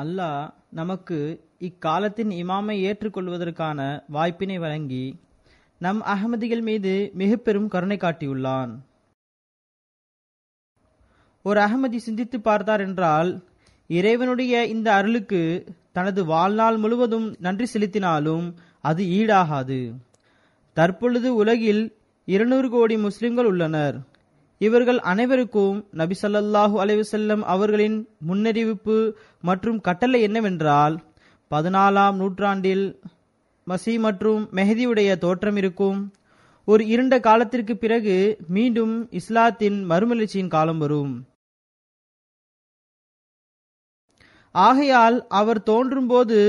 அல்லாஹ் நமக்கு இக்காலத்தின் இமாமை ஏற்றுக்கொள்வதற்கான வாய்ப்பினை வழங்கி நம் அஹ்மதிகள் மீது மிக பெரும் கருணை காட்டியுள்ளான். ஒரு அஹ்மதி சிந்தித்து பார்த்தார் என்றால், இறைவனுடைய இந்த அருளுக்கு தனது வாழ்நாள் முழுவதும் நன்றி செலுத்தினாலும் அது ஈடாகாது. தற்பொழுது உலகில் 200 கோடி முஸ்லிம்கள் உள்ளனர். இவர்கள் அனைவருக்கும் நபி ஸல்லல்லாஹு அலைஹி வஸல்லம் அவர்களின் முன்னறிவிப்பு மற்றும் கட்டளை என்னவென்றால், 14ஆம் நூற்றாண்டில் மசி மற்றும் மெஹதியுடைய தோற்றம் இருக்கும். ஒரு இருண்ட காலத்திற்கு பிறகு மீண்டும் இஸ்லாத்தின் மறுமலர்ச்சியின் காலம் வரும். ஆகையால் அவர் தோன்றும் போது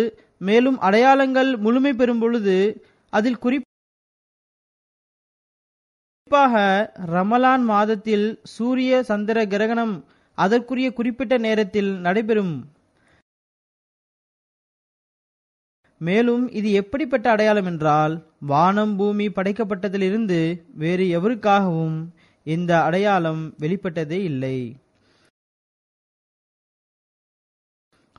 மேலும் அடையாளங்கள் முழுமை பெறும் பொழுது அதில் குறிப்பாக ரமலான் மாதத்தில் சூரிய சந்திர கிரகணம் அதற்குரிய குறிப்பிட்ட நேரத்தில் நடைபெறும். மேலும் இது எப்படிப்பட்ட அடையாளம் என்றால், வானம் பூமி படைக்கப்பட்டதிலிருந்து வேறு எவருக்காகவும் இந்த அடையாளம் வெளிப்பட்டதே இல்லை.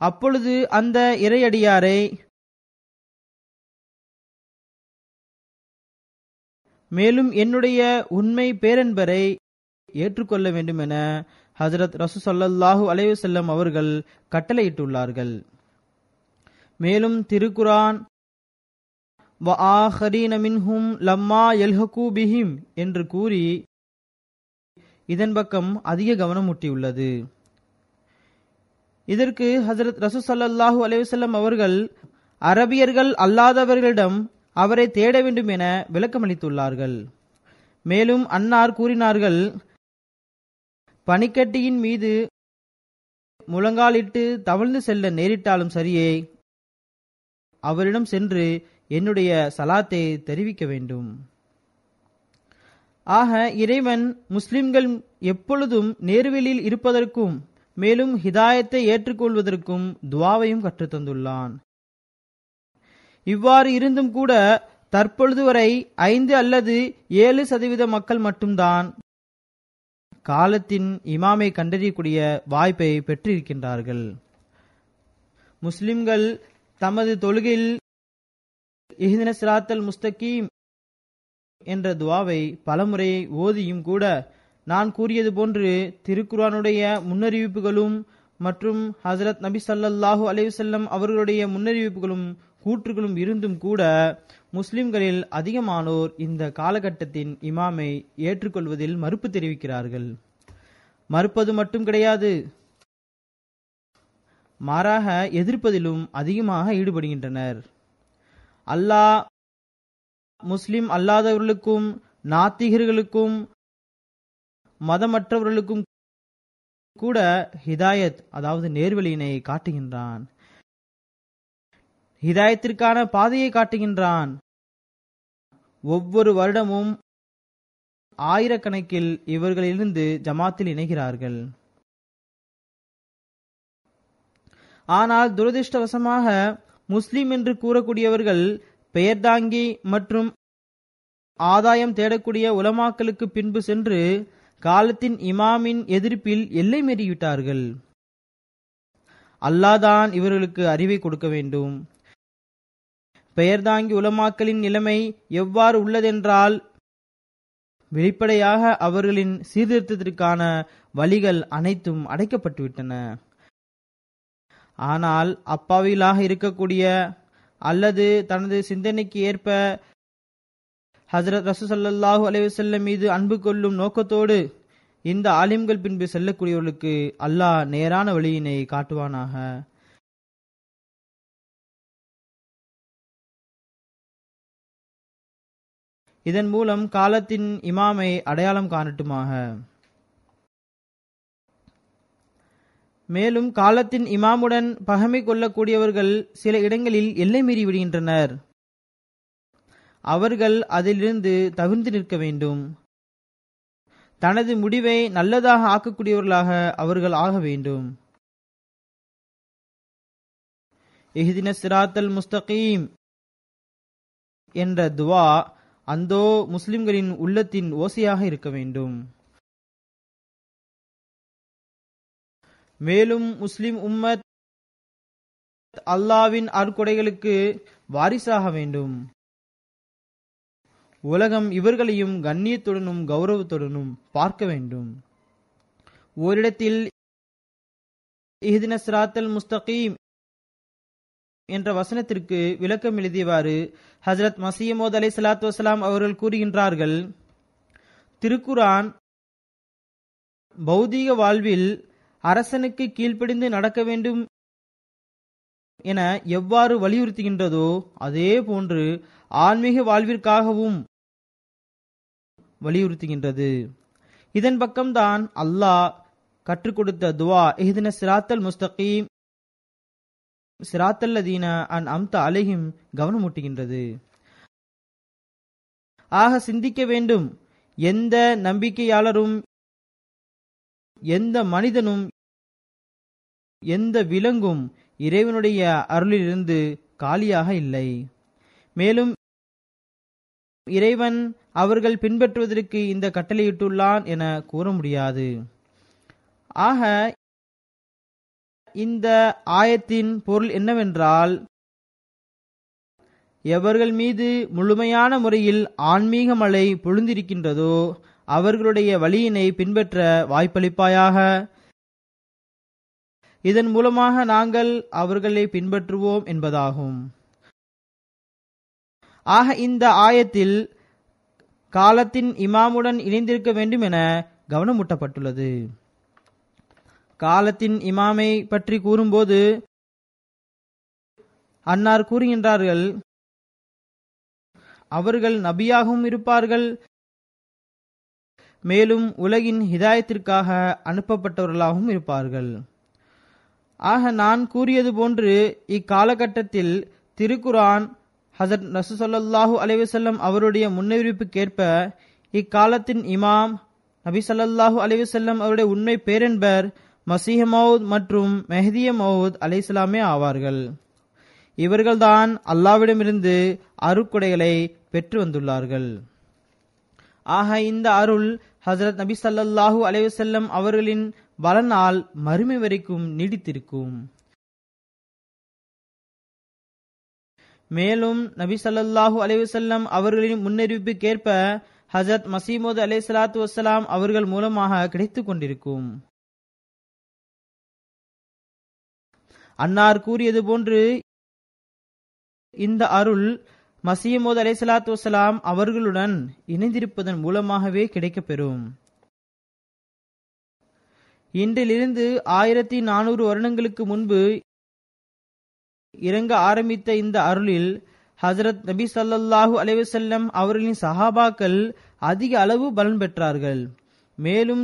அப்பொழுது அந்த இறையடியாரை மேலும் என்னுடைய உண்மை பேரன்பரை ஏற்றுக்கொள்ள வேண்டும் என ஹஜ்ரத் ரசூல் ஸல்லல்லாஹு அலைஹி வஸல்லம் அவர்கள் கட்டளையிட்டுள்ளார்கள். மேலும் திருக்குரான் வ ஆஹரீன மின்ஹும் லம்மா யல்ஹகு பிஹிம் என்று கூறி இதன் பக்கம் அதிக கவனம் ஊட்டியுள்ளது. இதற்கு ஹஜ்ரத் ரசூல் ஸல்லல்லாஹு அலைஹி வஸல்லம் அவர்கள் அரபியர்கள் அல்லாதவர்களிடம் அவரை தேட வேண்டும் என விளக்கமளித்துள்ளார்கள். மேலும் அன்னார் கூறினார்கள், பனிக்கட்டியின் மீது முழங்காலிட்டு தவழ்ந்து செல்ல நேரிட்டாலும் சரியே, அவரிடம் சென்று என்னுடைய சலாத்தை தெரிவிக்க வேண்டும். ஆக இறைவன் முஸ்லிம்கள் எப்பொழுதும் நேர்வழியில் இருப்பதற்கும் மேலும் ஹிதாயத்தை ஏற்றுக்கொள்வதற்கும் துவாவையும் கற்றுத்தந்துள்ளான். இவ்வாறு இருந்தும் கூட தற்பொழுது வரை 5 அல்லது 7% மக்கள் மட்டும்தான் காலத்தின் இமாமை கண்டறியக்கூடிய வாய்ப்பை பெற்றிருக்கின்றார்கள். முஸ்லிம்கள் தமது தொழுகையில் இஹ்தின ஸிராத்தல் முஸ்தகீம் என்ற துவாவை பலமுறை ஓதியும் கூட நான் கூறியது போன்று திருக்குர்ஆனுடைய முன்னறிவிப்புகளும் மற்றும் ஹஜ்ரத் நபி ஸல்லல்லாஹு அலைஹி வஸல்லம் அவர்களுடைய முன்னறிவிப்புகளும் கூற்றுகளும் இருந்தும் கூட முஸ்லிம்களில் அதிகமானோர் இந்த காலகட்டத்தின் இமாமை ஏற்றுக்கொள்வதில் மறுப்பு தெரிவிக்கிறார்கள். மறுப்பது மட்டும் கிடையாது, மாறாக எதிர்ப்பதிலும் அதிகமாக ஈடுபடுகின்றனர். அல்லாஹ் முஸ்லிம் அல்லாதவர்களுக்கும் நாத்திகர்களுக்கும் மதமற்றவர்களுக்கும் கூட ஹிதாயத் அதாவது நேர்வழியினை காட்டுகின்றான், ஹிதாயத்திற்கான பாதையை காட்டுகின்றான். ஒவ்வொரு வருடமும் ஆயிரக்கணக்கில் இவர்களிலிருந்து ஜமாத்தில் இணைகிறார்கள். ஆனால் துரதிருஷ்டவசமாக முஸ்லிம் என்று கூறக்கூடியவர்கள் பெயர்தாங்கி மற்றும் ஆதாயம் தேடக்கூடிய உலமாக்களுக்கு பின்பு சென்று காலத்தின் இமாமின் எதிர்ப்பில் எல்லை மீறிவிட்டார்கள். அல்லாஹ் தான் இவர்களுக்கு அறிவை கொடுக்க வேண்டும். பெயர்தாங்கி உலமாக்களின் நிலைமை எவ்வாறு உள்ளதென்றால், வெளிப்படையாக அவர்களின் சீர்திருத்தத்திற்கான வழிகள் அனைத்தும் அடைக்கப்பட்டுவிட்டன. ஆனால் அப்பாவிலாக இருக்கக்கூடிய அல்லது தனது சிந்தனைக்கு ஏற்ப ஹஜ்ரத் ரசூல் ஸல்லல்லாஹு அலைஹி வஸல்லம் மீது அன்பு கொள்ளும் நோக்கத்தோடு இந்த ஆலிம்கள் பின்பு செல்லக்கூடியவர்களுக்கு அல்லாஹ் நேரான வழியினை காட்டுவானாக. இதன் மூலம் காலத்தின் இமாமை அடையாளம் காணட்டுமாக. மேலும் காலத்தின் இமாமுடன் பகைமை கொள்ளக்கூடியவர்கள் சில இடங்களில் எல்லை மீறி விடுகின்றனர். அவர்கள் அதிலிருந்து தவிர்த்து நிற்க வேண்டும். தனது முடிவை நல்லதாக ஆக்கக்கூடியவர்களாக அவர்கள் ஆக வேண்டும். இஹ்தின ஸிராத்தல் முஸ்தகீம் என்ற துவா அந்தோ முஸ்லிம்களின் உள்ளத்தின் ஓசையாக இருக்க வேண்டும். மேலும் முஸ்லிம் உம்மத் அல்லாவின் அருட்கொடைகளுக்கு வாரிசாக வேண்டும். உலகம் இவர்களையும் கண்ணியத்துடனும் கௌரவத்துடனும் பார்க்க வேண்டும். ஓரிடத்தில் இஹ்தினஸ் ஸிராத்தல் முஸ்தகீம் என்ற வசனத்திற்கு விளக்கம் எழுதியவாறு ஹஜ்ரத் மஸீஹ் மவ்ஊத் அலைஹிஸ்ஸலாத்து வஸ்ஸலாம் அவர்கள் கூறுகின்றார்கள், திருக்குர்ஆன் பௌதீக வாழ்வில் அரசனுக்கு கீழ்ப்படிந்து நடக்க வேண்டும் என எவ்வாறு வலியுறுத்துகின்றதோ அதே போன்று ஆன்மீக வாழ்விற்காகவும் வலியுறுத்துகின்றது. இதன் பக்கம்தான் அல்லாஹ் கற்றுக் கொடுத்த துவா இஹ்தினஸ் ஸிராத்தல் முஸ்தகீம் ஸிராத்தல் லதீன அன்அம்த அலைஹிம் கவனமூட்டுகின்றது. ஆக சிந்திக்க வேண்டும், எந்த நம்பிக்கையாளரும் எந்த மனிதனும் எந்த விலங்கும் இறைவனுடைய அருளிலிருந்து காலியாக இல்லை. மேலும் இறைவன் அவர்கள் பின்பற்றுவதற்கு இந்த கட்டளையிட்டுள்ளான் என கூற முடியாது. ஆக இந்த ஆயத்தின் பொருள் என்னவென்றால், எவர்கள் மீது முழுமையான முறையில் ஆன்மீக மழை பொழிந்திருக்கின்றதோ அவர்களுடைய வழியினை பின்பற்ற வாய்ப்பளிப்பாயாக. இதன் மூலமாக நாங்கள் அவர்களை பின்பற்றுவோம் என்பதாகும். ஆக இந்த ஆயத்தில் காலத்தின் இமாமுடன் இணைந்திருக்க வேண்டும் என கவனமூட்டப்பட்டுள்ளது. காலத்தின் இமாமை பற்றி கூறும்போது அன்னார் கூறுகின்றார்கள், அவர்கள் நபியாகவும் இருப்பார்கள், மேலும் உலகின் ஹிதாயத்திற்காக அனுப்பப்பட்டவர்களாகவும் இருப்பார்கள். ஆக நான் கூறியது போன்று இக்காலகட்டத்தில் திருக்குர்ஆன் ஹஸரத் ரசூல் ஸல்லல்லாஹு அலைஹி வஸல்லம் அவருடைய முன்னறிவிப்புக்கேற்ப இக்காலத்தின் இமாம் நபி ஸல்லல்லாஹு அலைஹி வஸல்லம் அவருடைய உண்மை பேரன்பர் மஸீஹ் மவ்ஊத் மற்றும் மெஹ்திய மவ்ஊத் அலைஹிஸ்ஸலாமே ஆவார்கள். இவர்கள்தான் அல்லாஹ்விடமிருந்து அருட்கொடைகளை பெற்று வந்துள்ளார்கள். ஆக இந்த அருள் ஹஸரத் நபி ஸல்லல்லாஹு அலைஹி வஸல்லம் அவர்களின் பலனால் மறுமை வரைக்கும் நீடித்திருக்கும். மேலும் நபி ஸல்லல்லாஹு அலைஹி வஸல்லம் அவர்களின் முன்னறிவிப்புக்கேற்ப ஹஜ்ரத் மஸீஹ் மவ்ஊத் அலைஹிஸ்ஸலாத்து வஸ்ஸலாம் அவர்கள் மூலமாக கிடைத்துக் கொண்டிருக்கும். அன்னார் கூறியது போன்று இந்த அருள் மஸீஹ் மவ்ஊத் அலைஹிஸ்ஸலாத்து வஸ்ஸலாம் அவர்களுடன் இணைந்திருப்பதன் மூலமாகவே கிடைக்கப்பெறும். இன்றிலிருந்து 1400 வருடங்களுக்கு முன்பு இறங்க ஆரம்பித்த இந்த அருளில் ஹஜ்ரத் நபி ஸல்லல்லாஹு அலைஹி வஸல்லம் அவர்களின் சஹாபாக்கள் அதிக அளவு பலன் பெற்றார்கள். மேலும்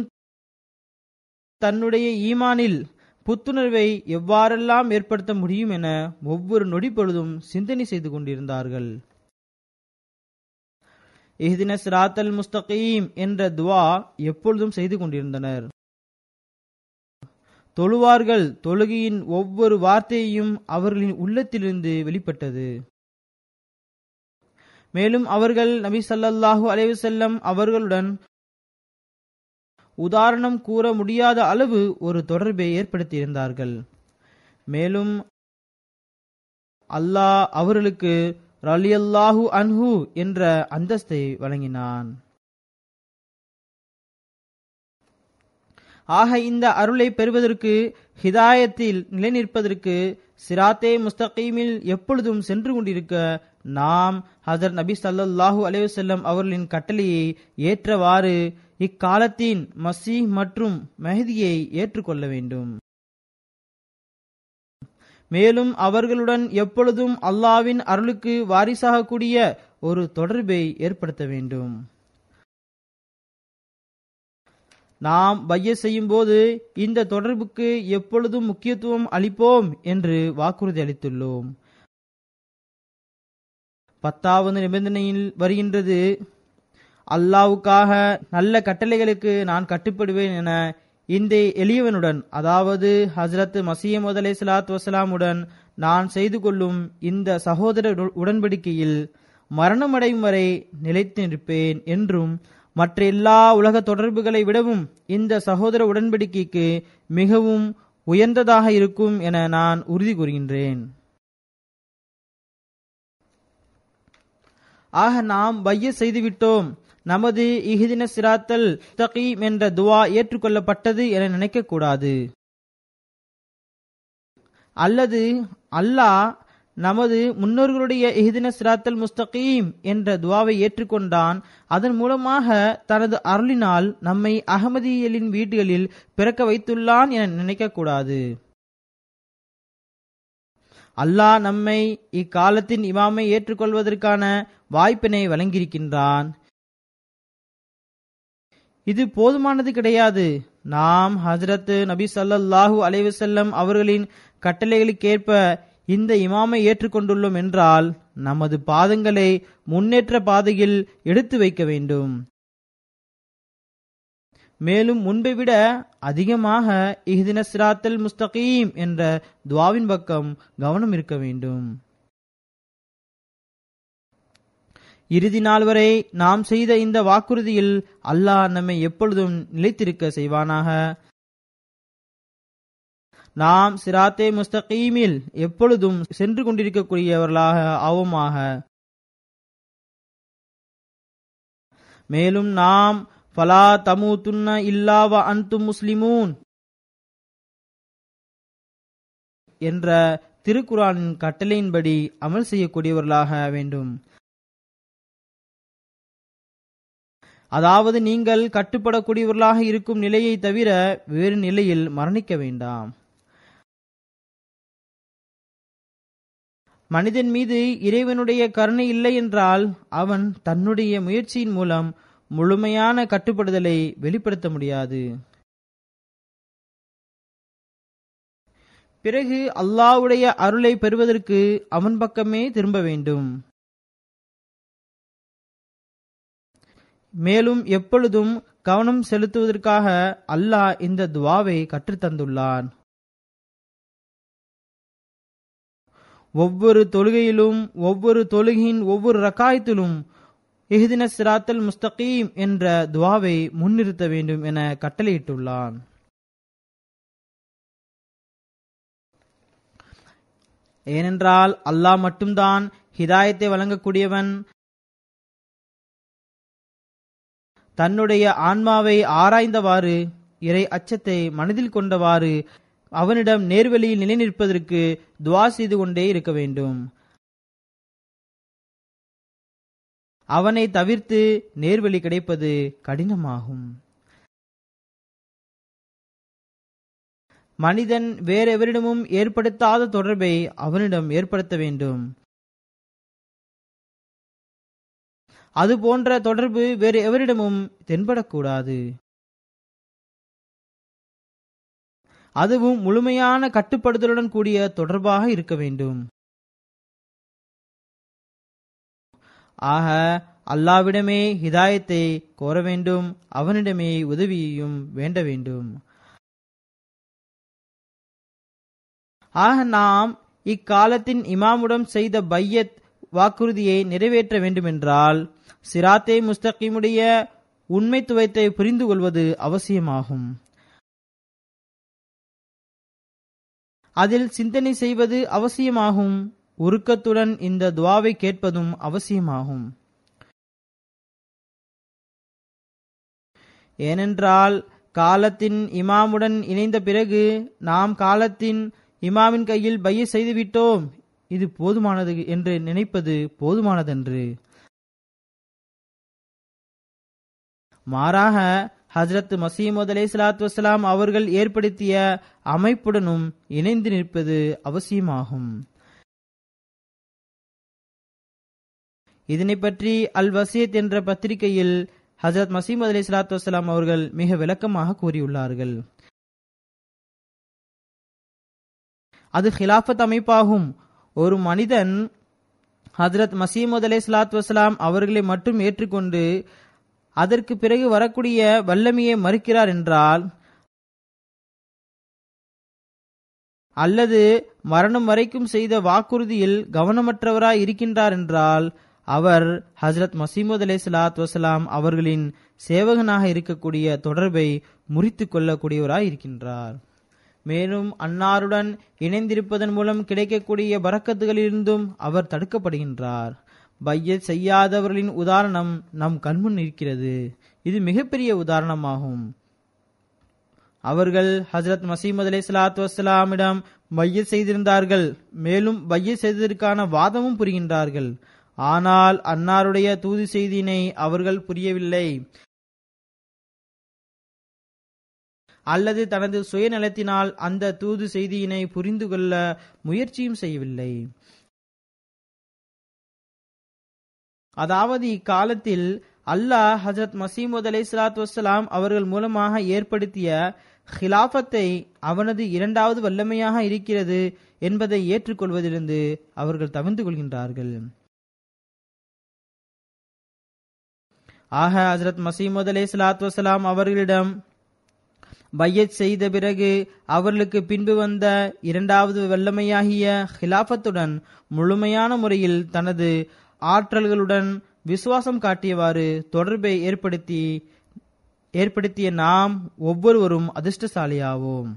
தன்னுடைய ஈமானில் புத்துணர்வை எவ்வாறெல்லாம் ஏற்படுத்த முடியும் என ஒவ்வொரு நொடி பொழுதும் சிந்தனை செய்து கொண்டிருந்தார்கள். இஹ்தினஸ் ஸிராத்தல் முஸ்தகீம் என்ற துவா எப்பொழுதும் செய்து கொண்டிருந்தனர். தொழுவார்கள், தொழுகையின் ஒவ்வொரு வார்த்தையும் அவர்களின் உள்ளத்திலிருந்து வெளிப்பட்டது. மேலும் அவர்கள் நபி ஸல்லல்லாஹு அலைஹி வஸல்லம் அவர்களுடன் உதாரணம் கூற முடியாத அளவு ஒரு தொடர்பை ஏற்படுத்தியிருந்தார்கள். மேலும் அல்லாஹ் அவர்களுக்கு ரலியல்லாஹு அன்ஹு என்ற அந்தஸ்தை வழங்கினான். ஆக இந்த அருளை பெறுவதற்கு, ஹிதாயத்தில் நிலைநிற்பதற்கு, சிராத்தே முஸ்தகீமில் எப்பொழுதும் சென்று கொண்டிருக்க நாம் ஹஜ்ரத் நபி ஸல்லல்லாஹு அலைஹி வஸல்லம் அவர்களின் கட்டளையை ஏற்றவாறு இக்காலத்தின் மஸீஹ் மற்றும் மெஹ்தியை ஏற்றுக்கொள்ள வேண்டும். மேலும் அவர்களுடன் எப்பொழுதும் அல்லாஹ்வின் அருளுக்கு வாரிசாக கூடிய ஒரு தொடர்பை ஏற்படுத்த வேண்டும். நாம் பையத் செய்யும் போது இந்த தொடர்புக்கு எப்பொழுதும் முக்கியத்துவம் அளிப்போம் என்று வாக்குறுதி அளித்துள்ளோம். 10வது நிபந்தனையில் வருகின்றது, அல்லாஹ்வுக்காக நல்ல கட்டளைகளுக்கு நான் கட்டுப்படுவேன் என இந்த எளியவனுடன், அதாவது ஹஜ்ரத் மஸீஹ் மவ்ஊத் அலைஹிஸ்ஸலாத்து வஸ்ஸலாமுடன் நான் செய்து கொள்ளும் இந்த சகோதர உடன்படிக்கையில் மரணமடையும் வரை நிலைத்து நிற்பேன் என்றும், மற்ற எல்லா உலக தொடர்புகளை விடவும் இந்த சகோதர உடன்படிக்கைக்கு மிகவும் உயர்ந்ததாக இருக்கும் என நான் உறுதி கூறுகின்றேன். ஆக நாம் பையத் செய்துவிட்டோம், நமது இஹ்தின சிராத்தல் முஸ்தகீம் என்ற துவா ஏற்றுக்கொள்ளப்பட்டது என நினைக்க கூடாது. அல்லது அல்லாஹ் நமது முன்னோர்களுடைய இஹ்தின சிராத்தல் முஸ்தகீம் என்ற துவாவை ஏற்றுக்கொண்டான், அதன் மூலமாக தனது அருளினால் நம்மை அஹமதியலின் வீடுகளில் பிறக்க வைத்துள்ளான் என நினைக்க கூடாது. அல்லாஹ் நம்மை இக்காலத்தின் இமாமை ஏற்றுக்கொள்வதற்கான வாய்ப்பினை வழங்கியிருக்கின்றான். இது போதுமானது கிடையாது. நாம் ஹஜ்ரத் நபி ஸல்லல்லாஹு அலைஹி வஸல்லம் அவர்களின் கட்டளைகளுக்கேற்ப இந்த இமாமை ஏற்றுக்கொண்டுள்ளோம் என்றால் நமது பாதங்களை முன்னேற்ற பாதையில் எடுத்து வைக்க வேண்டும். மேலும் முன்பை விட அதிகமாக இஹ்தின சிராத்தல் முஸ்தகீம் என்ற துவாவின் பக்கம் கவனம் இருக்க வேண்டும். இறுதி நாள் வரை நாம் செய்த இந்த வாக்குறுதியில் அல்லாஹ் நம்மை எப்பொழுதும் நிலைத்திருக்க செய்வானாக. நாம் சிராத்தே முஸ்தகீமில் எப்பொழுதும் சென்று கொண்டிருக்கக்கூடியவர்களாக ஆவோமாக. மேலும் நாம் ஃபலா தமூதுன்ன இல்லா வ அன்தும் முஸ்லிமூன் என்ற திருக்குர்ஆனின் கட்டளையின்படி அமல் செய்யக்கூடியவர்களாக வேண்டும். அதாவது நீங்கள் கட்டுப்படக்கூடியவர்களாக இருக்கும் நிலையை தவிர வேறு நிலையில் மரணிக்க வேண்டாம். மனிதன் மீது இறைவனுடைய கருணை இல்லை என்றால் அவன் தன்னுடைய முயற்சியின் மூலம் முழுமையான கட்டுப்படுதலை வெளிப்படுத்த முடியாது. பிறகு அல்லாஹ்வுடைய அருளை பெறுவதற்கு அவன் பக்கமே திரும்ப வேண்டும். மேலும் எப்பொழுதும் கவனம் செலுத்துவதற்காக அல்லாஹ் இந்த துவாவை கற்றுத்தந்துள்ளான். ஒவ்வொரு தொழுகையிலும் ஒவ்வொரு தொழுகையின் ஒவ்வொரு ரக்காயத்திலும் இஹ்தின சிராத்தல் முஸ்தகீம் என்ற துவாவை முன்னிறுத்த வேண்டும் என கட்டளையிட்டுள்ளான். ஏனென்றால் அல்லாஹ் மட்டும்தான் ஹிதாயத்தை வழங்கக்கூடியவன். தன்னுடைய ஆன்மாவை ஆராய்ந்தவாறு இறை அச்சத்தை மனதில் கொண்டவாறு அவனிடம் நேர்வழியில் நிலைநிற்பதற்கு துவா செய்து கொண்டே இருக்க வேண்டும். அவனை தவிர்த்து நேர்வழி கிடைப்பது கடினமாகும். மனிதன் வேறெவரிடமும் ஏற்படுத்தாத தொடர்பை அவனிடம் ஏற்படுத்த வேண்டும். அது போன்ற தொடர்பு வேறு எவரிடமும் தென்படக்கூடாது. அதுவும் முழுமையான கட்டுப்படுதலுடன் கூடிய தொடர்பாக இருக்க வேண்டும். ஆக அல்லாஹ்விடமே ஹிதாயத்தை கோர வேண்டும், அவனிடமே உதவியையும் வேண்ட வேண்டும். ஆக நாம் இக்காலத்தின் இமாமுடன் செய்த பையத் வாக்குறுதியை நிறைவேற்ற வேண்டுமென்றால் சிராத்தே முஸ்தகீமுடைய உண்மைத்துவத்தை புரிந்து கொள்வது அவசியமாகும். அதில் சிந்தனை செய்வது அவசியமாகும். உருக்கத்துடன் இந்த துவாவை கேட்பதும் அவசியமாகும். ஏனென்றால் காலத்தின் இமாமுடன் இணைந்த பிறகு நாம் காலத்தின் இமாமின் கையில் பைய செய்துவிட்டோம், இது போதுமானது என்று நினைப்பது போதுமானதன்று. மாறாக ஹஜ்ரத் மசீமது அலைஹிஸ்ஸலாத்து வஸ்ஸலாம் அவர்கள் ஏற்படுத்திய அமைப்புடனும் இணைந்து நிற்பது அவசியமாகும். இதனை பற்றி அல் வசியத் என்ற பத்திரிகையில் ஹஜ்ரத் மசீமது அலைஹிஸ்ஸலாத்து வஸ்ஸலாம் அவர்கள் மிக விளக்கமாக கூறியுள்ளார்கள். அது ஹிலாஃபத் அமைப்பாகும். ஒரு மனிதன் ஹஜ்ரத் மசீமது அலைஹிஸ்ஸலாத்து வஸ்ஸலாம் அவர்களை மட்டும் ஏற்றுக்கொண்டு அதற்கு பிறகு வரக்கூடிய வல்லமையை மறுக்கிறார் என்றால், அல்லது மரணம் வரைக்கும் செய்த வாக்குறுதியில் கவனமற்றவராய் இருக்கின்றார் என்றால், அவர் ஹஜ்ரத் மசீமது அலைஹிஸ்ஸலாத்து வஸ்ஸலாம் அவர்களின் சேவகனாக இருக்கக்கூடிய தொடர்பை முறித்து கொள்ளக்கூடியவராய் இருக்கின்றார். மேலும் அன்னாருடன் இணைந்திருப்பதன் மூலம் கிடைக்கக்கூடிய பரக்கத்துகளிலிருந்தும் அவர் தடுக்கப்படுகின்றார். பையத் செய்யாதவர்களின் உதாரணம் நம் கண்முன் இருக்கிறது. இது மிகப்பெரிய உதாரணமாகும். அவர்கள் ஹஜ்ரத் மசீமது அலைஹிஸ்ஸலாத்து வஸ்ஸலாமிடம் பையத் செய்திருந்தார்கள். மேலும் பையத் செய்ததற்கான வாதமும் புரிகின்றார்கள். ஆனால் அன்னாருடைய தூது செய்தியினை அவர்கள் புரியவில்லை, அல்லது தனது சுயநலத்தினால் அந்த தூது செய்தியினை புரிந்து கொள்ள முயற்சியும் செய்யவில்லை. அதாவது இக்காலத்தில் அல்லாஹ் ஹஜ்ரத் மசீமது அலைஹிஸ்ஸலாத்து வஸ்ஸலாம் அவர்கள் மூலமாக ஏற்படுத்திய ஹிலாஃபத்தை அவனது இரண்டாவது வல்லமையாக இருக்கிறது என்பதை ஏற்றுக்கொள்வதிலிருந்து அவர்கள் தவிர்த்து கொள்கின்றார்கள். ஆக ஹஜ்ரத் மசீமது அலைஹிஸ்ஸலாத்து வஸ்ஸலாம் அவர்களிடம் பையத் செய்த பிறகு அவர்களுக்கு பின்பு வந்த இரண்டாவது வல்லமையாகிய ஹிலாஃபத்துடன் முழுமையான முறையில் தனது ஆற்றல்களுடன் விசுவாசம் காட்டியவாறு தொடர்பை ஏற்படுத்திய நாம் ஒவ்வொருவரும் அதிர்ஷ்டசாலியாவோம்.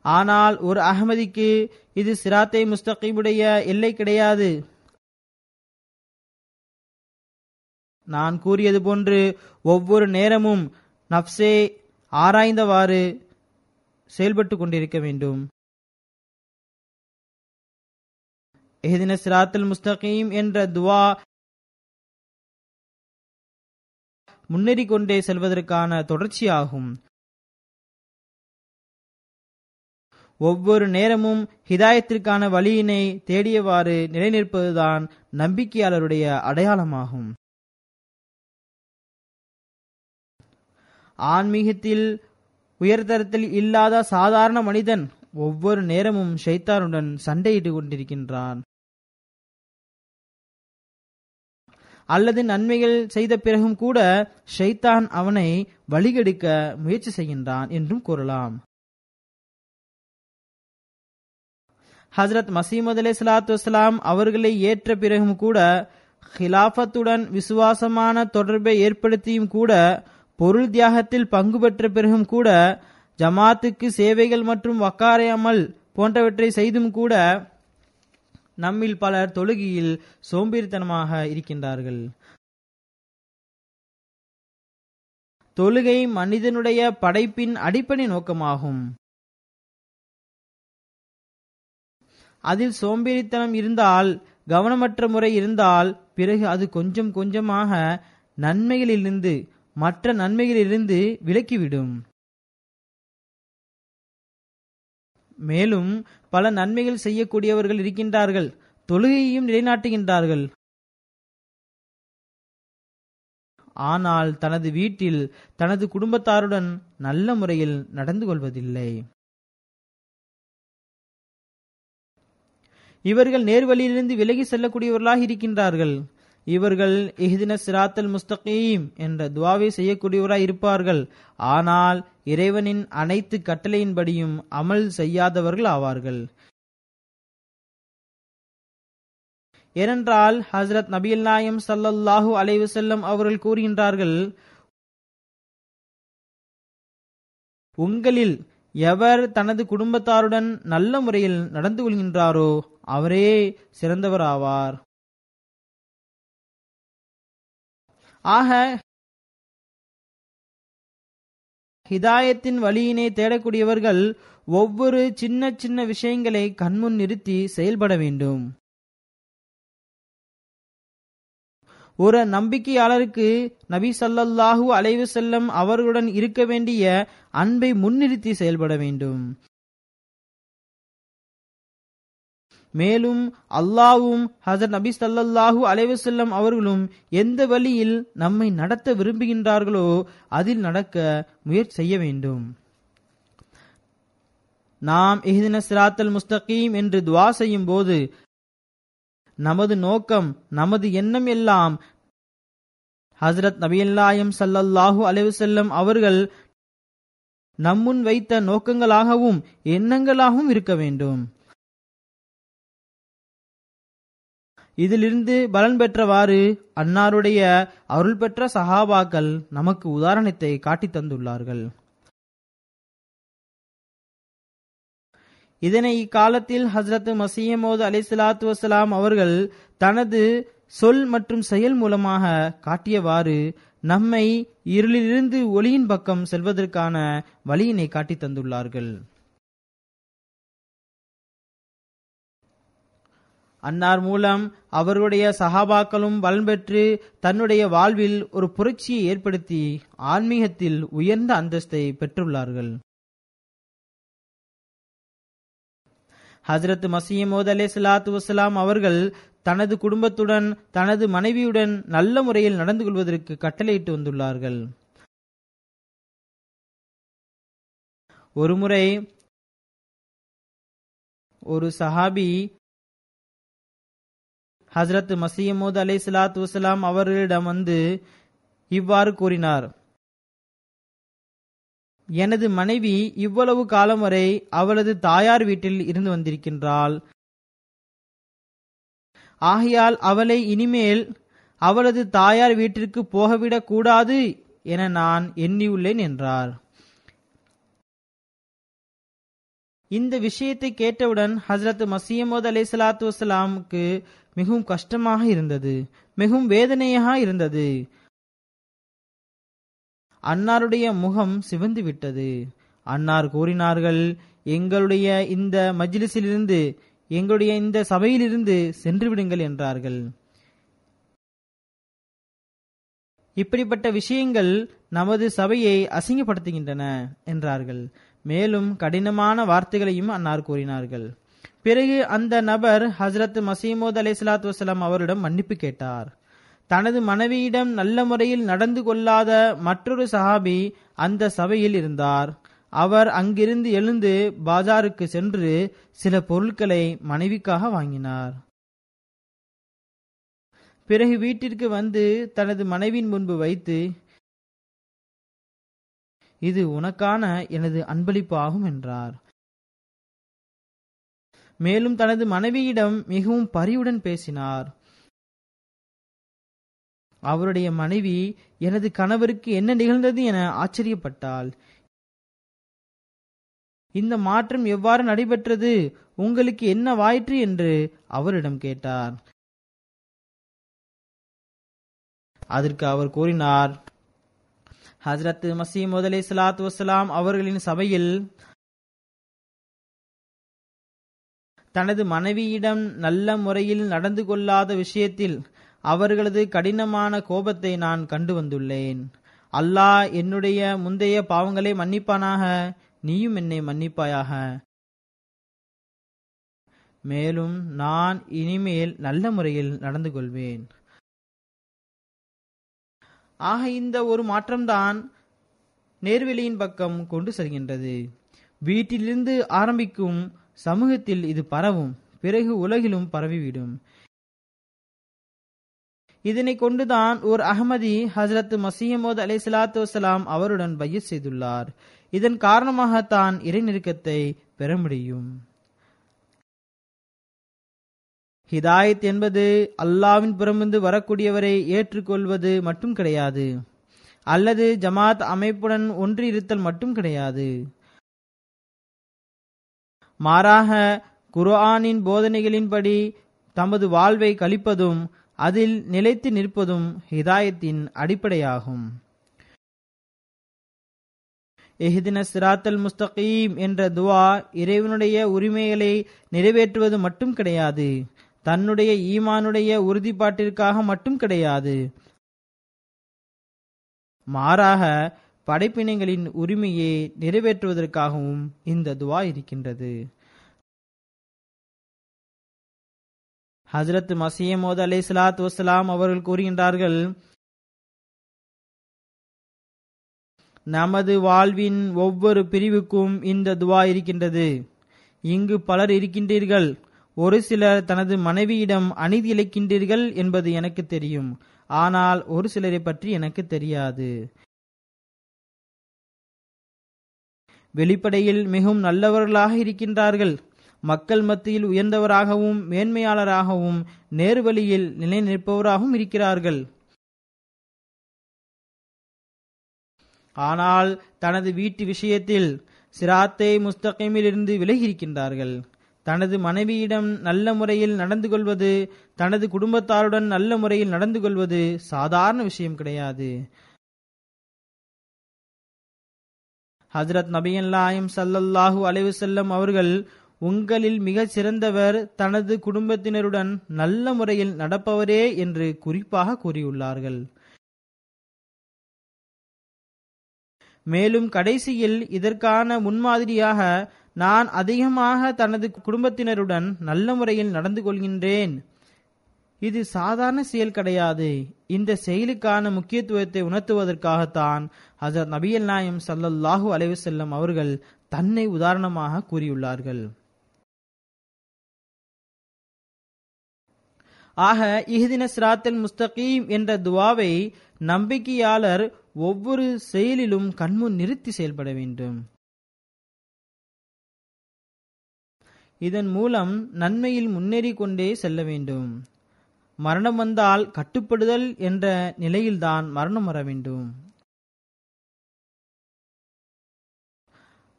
ஆனால் ஒரு அஹ்மதிக்கு இது சிராத்தை முஸ்தகீமுடைய எல்லை கிடையாது. நான் கூறியது போன்று ஒவ்வொரு நேரமும் நப்சே ஆராய்ந்தவாறு செயல்பட்டு கொண்டிருக்க வேண்டும். இஹ்தின சிராத்தல் முஸ்தகீம் என்ற துவா முன்னேறிக் கொண்டே செல்வதற்கான தொடர்ச்சியாகும். ஒவ்வொரு நேரமும் ஹிதாயத்திற்கான வழியினை தேடியவாறு நிலைநிற்பதுதான் நம்பிக்கையாளருடைய அடையாளமாகும். ஆன்மீகத்தில் உயர்தரத்தில் இல்லாத சாதாரண மனிதன் ஒவ்வொரு நேரமும் ஷைத்தானுடன் சண்டையிட்டு கொண்டிருக்கின்றான். அல்லது நன்மைகள் செய்த பிறகும் கூட ஷைத்தான் அவனை வழிகெடுக்க முயற்சி செய்கின்றான் என்றும் கூறலாம். ஹஜ்ரத் மசீமது அலைஹிஸ்ஸலாத்து வஸ்ஸலாம் அவர்களை ஏற்ற பிறகும் கூட, ஹிலாஃபத்துடன் விசுவாசமான தொடர்பை ஏற்படுத்தியும் கூட, பொருள் தியாகத்தில் பங்கு பெற்ற பிறகும் கூட, ஜமாத்துக்கு சேவைகள் மற்றும் வக்காரை அமல் போன்றவற்றை செய்தும் கூட நம்மில் பலர் தொழுகையில் சோம்பேறித்தனமாக இருக்கின்றார்கள். தொழுகை மனிதனுடைய படைப்பின் அடிப்படை நோக்கமாகும். அதில் சோம்பேறித்தனம் இருந்தால், கவனமற்ற முறை இருந்தால், பிறகு அது கொஞ்சம் கொஞ்சமாக நன்மைகளிலிருந்து மற்ற நன்மைகளிலிருந்து விலக்கிவிடும். மேலும் பல நன்மைகள் செய்யக்கூடியவர்கள் இருக்கின்றார்கள், தொழுகையையும் நிலைநாட்டுகின்றார்கள். ஆனால் தனது வீட்டில் தனது குடும்பத்தாருடன் நல்ல முறையில் நடந்து கொள்வதில்லை. இவர்கள் நேர்வழியிலிருந்து விலகி செல்லக்கூடியவர்களாக இருக்கின்றார்கள். இவர்கள் இஹ்தின சிராத்தல் முஸ்தகீம் என்ற துவாவை செய்யக்கூடியவராய் இருப்பார்கள். ஆனால் இறைவனின் அனைத்து கட்டளையின்படியும் அமல் செய்யாதவர்கள் ஆவார்கள். ஏனென்றால் ஹஜ்ரத் நபிகள் நாயகம் ஸல்லல்லாஹு அலைஹி வஸல்லம் அவர்கள் கூறுகின்றார்கள், உங்களில் எவர் தனது குடும்பத்தாருடன் நல்ல முறையில் நடந்து கொள்கின்றாரோ அவரே சிறந்தவராவார். ஆக ஹிதாயத்தின் வழியினை தேடக்கூடியவர்கள் ஒவ்வொரு சின்ன சின்ன விஷயங்களை கண்முன் நிறுத்தி செயல்பட வேண்டும். ஒரு நம்பிக்கையாளருக்கு நபி ஸல்லல்லாஹு அலைஹி வஸல்லம் அவர்களுடன் இருக்க வேண்டிய அன்பை முன்னிறுத்தி செயல்பட வேண்டும். மேலும் அல்லாஹ்வும் ஹஜ்ரத் நபி ஸல்லல்லாஹு அலைஹி வஸல்லம் அவர்களும் எந்த வழியில் நம்மை நடத்த விரும்புகின்றார்களோ அதில் நடக்க முயற்சி செய்ய வேண்டும். நாம் இஹ்தின சிராத்தல் முஸ்தகீம் என்று துஆ செய்யும் போது நமது நோக்கம், நமது எண்ணம் எல்லாம் ஹஜ்ரத் நபிகள் நாயகம் ஸல்லல்லாஹு அலைஹி வஸல்லம் அவர்கள் நம்முன் வைத்த நோக்கங்களாகவும் எண்ணங்களாகவும் இருக்க வேண்டும். இதிலிருந்து பலன் பெற்றவாறு அன்னாருடைய அருள் பெற்ற சஹாபாக்கள் நமக்கு உதாரணத்தை காட்டித் தந்துள்ளார்கள். இதனை இக்காலத்தில் ஹஸ்ரத் மஸீஹ் மவ்ஊத் அலைஹிஸ்ஸலாத்து வஸ்ஸலாம் அவர்கள் தனது சொல் மற்றும் செயல் மூலமாக காட்டியவாறு நம்மை இருளிலிருந்து ஒளியின் பக்கம் செல்வதற்கான வழியினை காட்டித் தந்துள்ளார்கள். அன்னார் மூலம் அவர்களுடைய சஹாபாக்களும் பலன் பெற்று தன்னுடைய வாழ்வில் ஒரு புரட்சியை ஏற்படுத்தி ஆன்மீகத்தில் உயர்ந்த அந்தஸ்தை பெற்றுள்ளார்கள். ஹஜ்ரத் மஸீஹ் மவ்ஊத் அலைஹிஸ்ஸலாத்து வஸ்ஸலாம் அவர்கள் தனது குடும்பத்துடன் தனது மனைவியுடன் நல்ல முறையில் நடந்து கொள்வதற்கு கட்டளையிட்டு வந்துள்ளார்கள். ஒருமுறை ஒரு சஹாபி ஹஜ்ரத் மஸீஹ் மவ்ஊத் அலைஹிஸ்ஸலாத்து வஸ்ஸலாம் அவர்களிடம் வந்து இவ்வாறு கூறினார்: எனது மனைவி இவ்வளவு காலம் வரை அவளது தாயார் வீட்டில் இருந்து வந்திருக்கின்றாள். ஆகையால் அவளை இனிமேல் அவளது தாயார் வீட்டிற்கு போகவிடக் கூடாது என நான் எண்ணியுள்ளேன் என்றார். இந்த விஷயத்தை கேட்டவுடன் ஹஜ்ரத் மஸீஹ் மவ்ஊத் அலைஹிஸ்ஸலாத்து வஸ்ஸலாமுக்கு மிகவும் கஷ்டமாக இருந்தது, மிகவும் வேதனையாக இருந்தது. அன்னாருடைய முகம் சிவந்து விட்டது. அன்னார் கூறினார்கள்: எங்களுடைய இந்த மஜ்லிஸிலிருந்து, எங்களுடைய இந்த சபையிலிருந்து சென்று விடுங்கள் என்றார்கள். இப்படிப்பட்ட விஷயங்கள் நமது சபையை அசிங்கப்படுத்துகின்றன என்றார்கள். மேலும் கடினமான வார்த்தைகளையும் அன்னார் கூறினார்கள். பிறகு அந்த நபர் ஹஜ்ரத் மஸீஹ் மவ்ஊத் அலைஹிஸ்ஸலாத்து வஸ்ஸலாம் அவரிடம் மன்னிப்பு கேட்டார். தனது மனைவியிடம் நல்ல முறையில் நடந்து கொள்ளாத மற்றொரு சஹாபி அந்த சபையில் இருந்தார். அவர் அங்கிருந்து எழுந்து பாஜாருக்கு சென்று சில பொருட்களை மனைவிக்காக வாங்கினார். பிறகு வீட்டிற்கு வந்து தனது மனைவியின் முன்பு வைத்து, இது உனக்கான எனது அன்பளிப்பு ஆகும் என்றார். மேலும் தனது மனைவியிடம் மிகவும் பரிவுடன் பேசினார். அவருடைய மனைவி எனது கணவருக்கு என்ன நிகழ்ந்தது என ஆச்சரியப்பட்டாள். இந்த மாற்றம் எவ்வாறு நடைபெற்றது, உங்களுக்கு என்ன வாயிற்று என்று அவரிடம் கேட்டார். அதற்கு அவர் கூறினார்: ஹஜ்ரத் மஸீஹ் மவ்ஊத் அலைஹிஸ்ஸலாத்து வஸ்ஸலாம் அவர்களின் சபையில் தனது மனைவியிடம் நல்ல முறையில் நடந்து கொள்ளாத விஷயத்தில் அவர்களது கடினமான கோபத்தை நான் கண்டு வந்துள்ளேன். அல்லாஹ் என்னுடைய முந்தைய பாவங்களை மன்னிப்பானாக, நீயும் என்னை மன்னிப்பாயாக. மேலும் நான் இனிமேல் நல்ல முறையில் நடந்து கொள்வேன். ஆக இந்த ஒரு மாற்றம்தான் நேர்வெளியின் பக்கம் கொண்டு செல்கின்றது. வீட்டிலிருந்து ஆரம்பிக்கும், சமூகத்தில் இது பரவும், பிறகு உலகிலும் பரவிவிடும். இதனை கொண்டுதான் ஓர் அஹ்மதி ஹஜ்ரத் மஸீஹ் மவ்ஊத் அலைஹிஸ்ஸலாத்து வஸ்ஸலாம் அவருடன் பையத் செய்துள்ளார். இதன் காரணமாகத்தான் இறை நெருக்கத்தை பெற முடியும். ஹிதாயத் என்பது அல்லாஹ்வின் புறமிருந்து வரக்கூடியவரை ஏற்றுக்கொள்வது மட்டும் கிடையாது, அல்லது ஜமாத் அமைப்புடன் ஒன்றி இருத்தல் மட்டும் கிடையாது. மாறாக குர்ஆனின் போதனைகளின்படி தமது வாழ்வை கழிப்பதும் அதில் நிலைத்து நிற்பதும் ஹிதாயத்தின் அடிப்படையாகும். இஹ்தினஸ் ஸிராத்தல் முஸ்தகீம் என்ற துஆ இறைவனுடைய உரிமைகளை நிறைவேற்றுவது மட்டும் கிடையாது, தன்னுடைய ஈமானுடைய உறுதிப்பாட்டிற்காக மட்டும் கிடையாது, மாறாக படைப்பினங்களின் உரிமையை நிறைவேற்றுவதற்காகவும் இந்த துஆ இருக்கின்றது. ஹஜ்ரத் மஸீஹ் மவ்ஊத் அலைஹிஸ்ஸலாத்து வஸ்ஸலாம் அவர்கள் கூறுகின்றார்கள்: நமது வாழ்வின் ஒவ்வொரு பிரிவுக்கும் இந்த துஆ இருக்கின்றது. இங்கு பலர் இருக்கின்றீர்கள். ஒரு சிலர் தனது மனைவியிடம் அநீதி இழைக்கின்றீர்கள் என்பது எனக்கு தெரியும். ஆனால் ஒரு சிலரை பற்றி எனக்கு தெரியாது. வெளிப்படையில் மிகவும் நல்லவர்களாக இருக்கின்றார்கள், மக்கள் மத்தியில் உயர்ந்தவராகவும் மேன்மையாளராகவும் நேர்வழியில் நிலை நிற்பவராகவும் இருக்கிறார்கள். ஆனால் தனது வீட்டு விஷயத்தில் சிராத்தே முஸ்தகீமில் இருந்து விலகி இருக்கின்றார்கள். தனது மனைவியிடம் நல்ல முறையில் நடந்து கொள்வது, தனது குடும்பத்தாருடன் நல்ல முறையில் நடந்து கொள்வது சாதாரண விஷயம் கிடையாது. ஹஜ்ரத் நபிகள் நாயகம் ஸல்லல்லாஹு அலைஹி வஸல்லம் அவர்கள், உங்களில் மிகச் சிறந்தவர் தனது குடும்பத்தினருடன் நல்ல முறையில் நடப்பவரே என்று குறிப்பாக கூறியுள்ளார்கள். மேலும் கடைசியில் இதற்கான முன்மாதிரியாக, நான் அதிகமாக தனது குடும்பத்தினருடன் நல்ல முறையில் நடந்து கொள்கின்றேன். இது சாதாரண செயல் கிடையாது. இந்த செயலுக்கான முக்கியத்துவத்தை உணர்த்துவதற்காகத்தான் ஹஜ்ரத் நபிகள் நாயகம் ஸல்லல்லாஹு அலைஹி வஸல்லம் அவர்கள் தன்னை உதாரணமாக கூறியுள்ளார்கள். ஆக இஹ்தின ஸிராத்தல் முஸ்தகீம் என்ற துவாவை நம்பிக்கையாளர் ஒவ்வொரு செயலிலும் கண்முன் நிறுத்தி செயல்பட வேண்டும். இதன் மூலம் நன்மையில் முன்னேறி கொண்டே செல்ல வேண்டும். மரணம் வந்தால் கட்டுப்படுதல் என்ற நிலையில்தான் மரணம் வர வேண்டும்.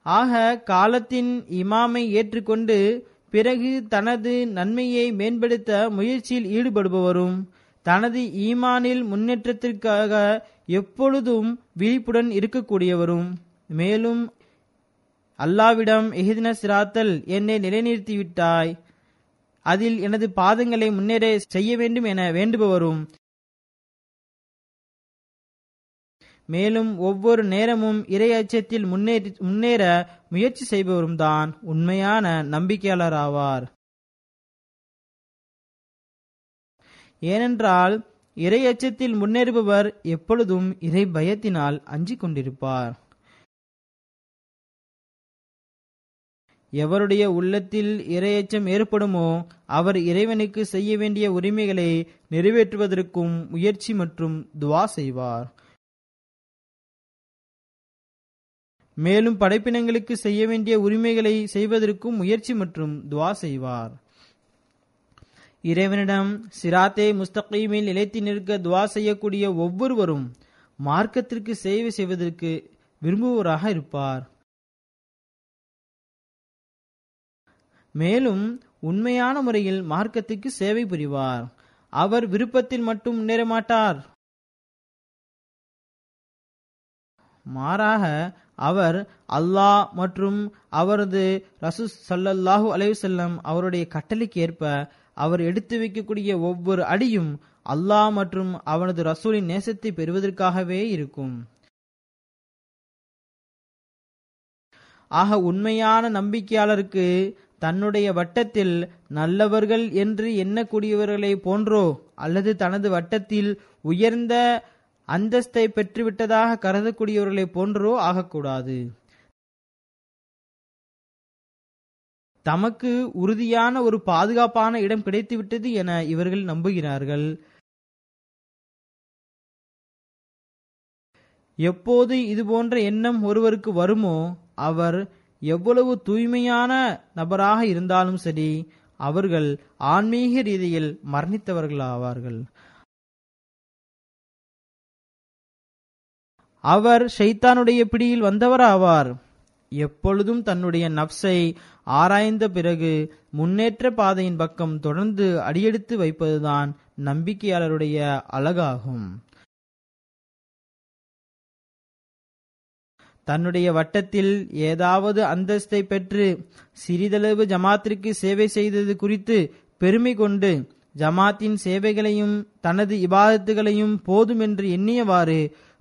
ஆக காலத்தின் இமாமை ஏற்றுக்கொண்டு பிறகு தனது நன்மையை மேம்படுத்த முயற்சியில் ஈடுபடுபவரும், தனது ஈமானில் முன்னேற்றத்திற்காக எப்பொழுதும் விழிப்புடன் இருக்கக்கூடியவரும், மேலும் அல்லாவிடம் இஹ்தின ஸிராத்தல், என்னை நிலைநிறுத்திவிட்டாய், அதில் எனது பாதங்களை முன்னேற செய்ய வேண்டும் என வேண்டுபவரும், மேலும் ஒவ்வொரு நேரமும் இறை அச்சத்தில் முன்னேற முயற்சி செய்பவரும் தான் உண்மையான நம்பிக்கையாளர் ஆவார். ஏனென்றால் இறை அச்சத்தில் முன்னேறுபவர் எப்பொழுதும் இறை பயத்தினால் அஞ்சிக் கொண்டிருப்பார். எவருடைய உள்ளத்தில் இறையச்சம் ஏற்படுமோ அவர் இறைவனுக்கு செய்ய வேண்டிய உரிமைகளை நிறைவேற்றுவதற்கும் முயற்சி மற்றும் துவா செய்வார். மேலும் படைப்பினங்களுக்கு செய்ய வேண்டிய உரிமைகளை செய்வதற்கும் முயற்சி மற்றும் துவா செய்வார். இறைவனிடம் சிராத்தே முஸ்தகீமில் நிலைத்து நிற்க துவா செய்யக்கூடிய ஒவ்வொருவரும் மார்க்கத்திற்கு சேவை செய்வதற்கு விரும்புவோராக இருப்பார். மேலும் உண்மையான முறையில் மார்க்கத்துக்கு சேவை புரிவார். அவர் விருப்பத்தில் மட்டும் முன்னேற மாட்டார். மாறாக அவர் அல்லாஹ் மற்றும் அவரது ரசூல் ஸல்லல்லாஹு அலைஹி வஸல்லம் அவருடைய கட்டளைக்கு ஏற்ப அவர் எடுத்து வைக்கக்கூடிய ஒவ்வொரு அடியும் அல்லாஹ் மற்றும் அவனது ரசூலின் நேசத்தை பெறுவதற்காகவே இருக்கும். ஆக உண்மையான நம்பிக்கையாளருக்கு தன்னுடைய வட்டத்தில் நல்லவர்கள் என்று எண்ணக்கூடியவர்களை போன்றோ அல்லது தனது வட்டத்தில் உயர்ந்த அந்தஸ்தை பெற்றுவிட்டதாக கருதக்கூடியவர்களை போன்றோ ஆகக்கூடாது. தமக்கு உறுதியான ஒரு பாதுகாப்பான இடம் கிடைத்துவிட்டது என இவர்கள் நம்புகிறார்கள். எப்போது இதுபோன்ற எண்ணம் ஒருவருக்கு வருமோ அவர் எவ்வளவு தூய்மையான நபராக இருந்தாலும் சரி, அவர்கள் ஆன்மீக ரீதியில் மரணித்தவர்களாவார்கள். அவர் ஷைத்தானுடைய பிடியில் வந்தவராவார். எப்பொழுதும் தன்னுடைய நப்சை ஆராய்ந்த பிறகு முன்னேற்ற பாதையின் பக்கம் தொடர்ந்து அடியெடுத்து வைப்பதுதான் நம்பிக்கையாளருடைய அழகாகும். தன்னுடைய வட்டத்தில் ஏதாவது அந்தஸ்தை பெற்று சிறிதளவு ஜமாத்திற்கு சேவை செய்தது குறித்து பெருமை கொண்டு ஜமாத்தின் சேவைகளையும் தனது இபாதத்துகளையும் போதும் என்று எண்ணியவாறு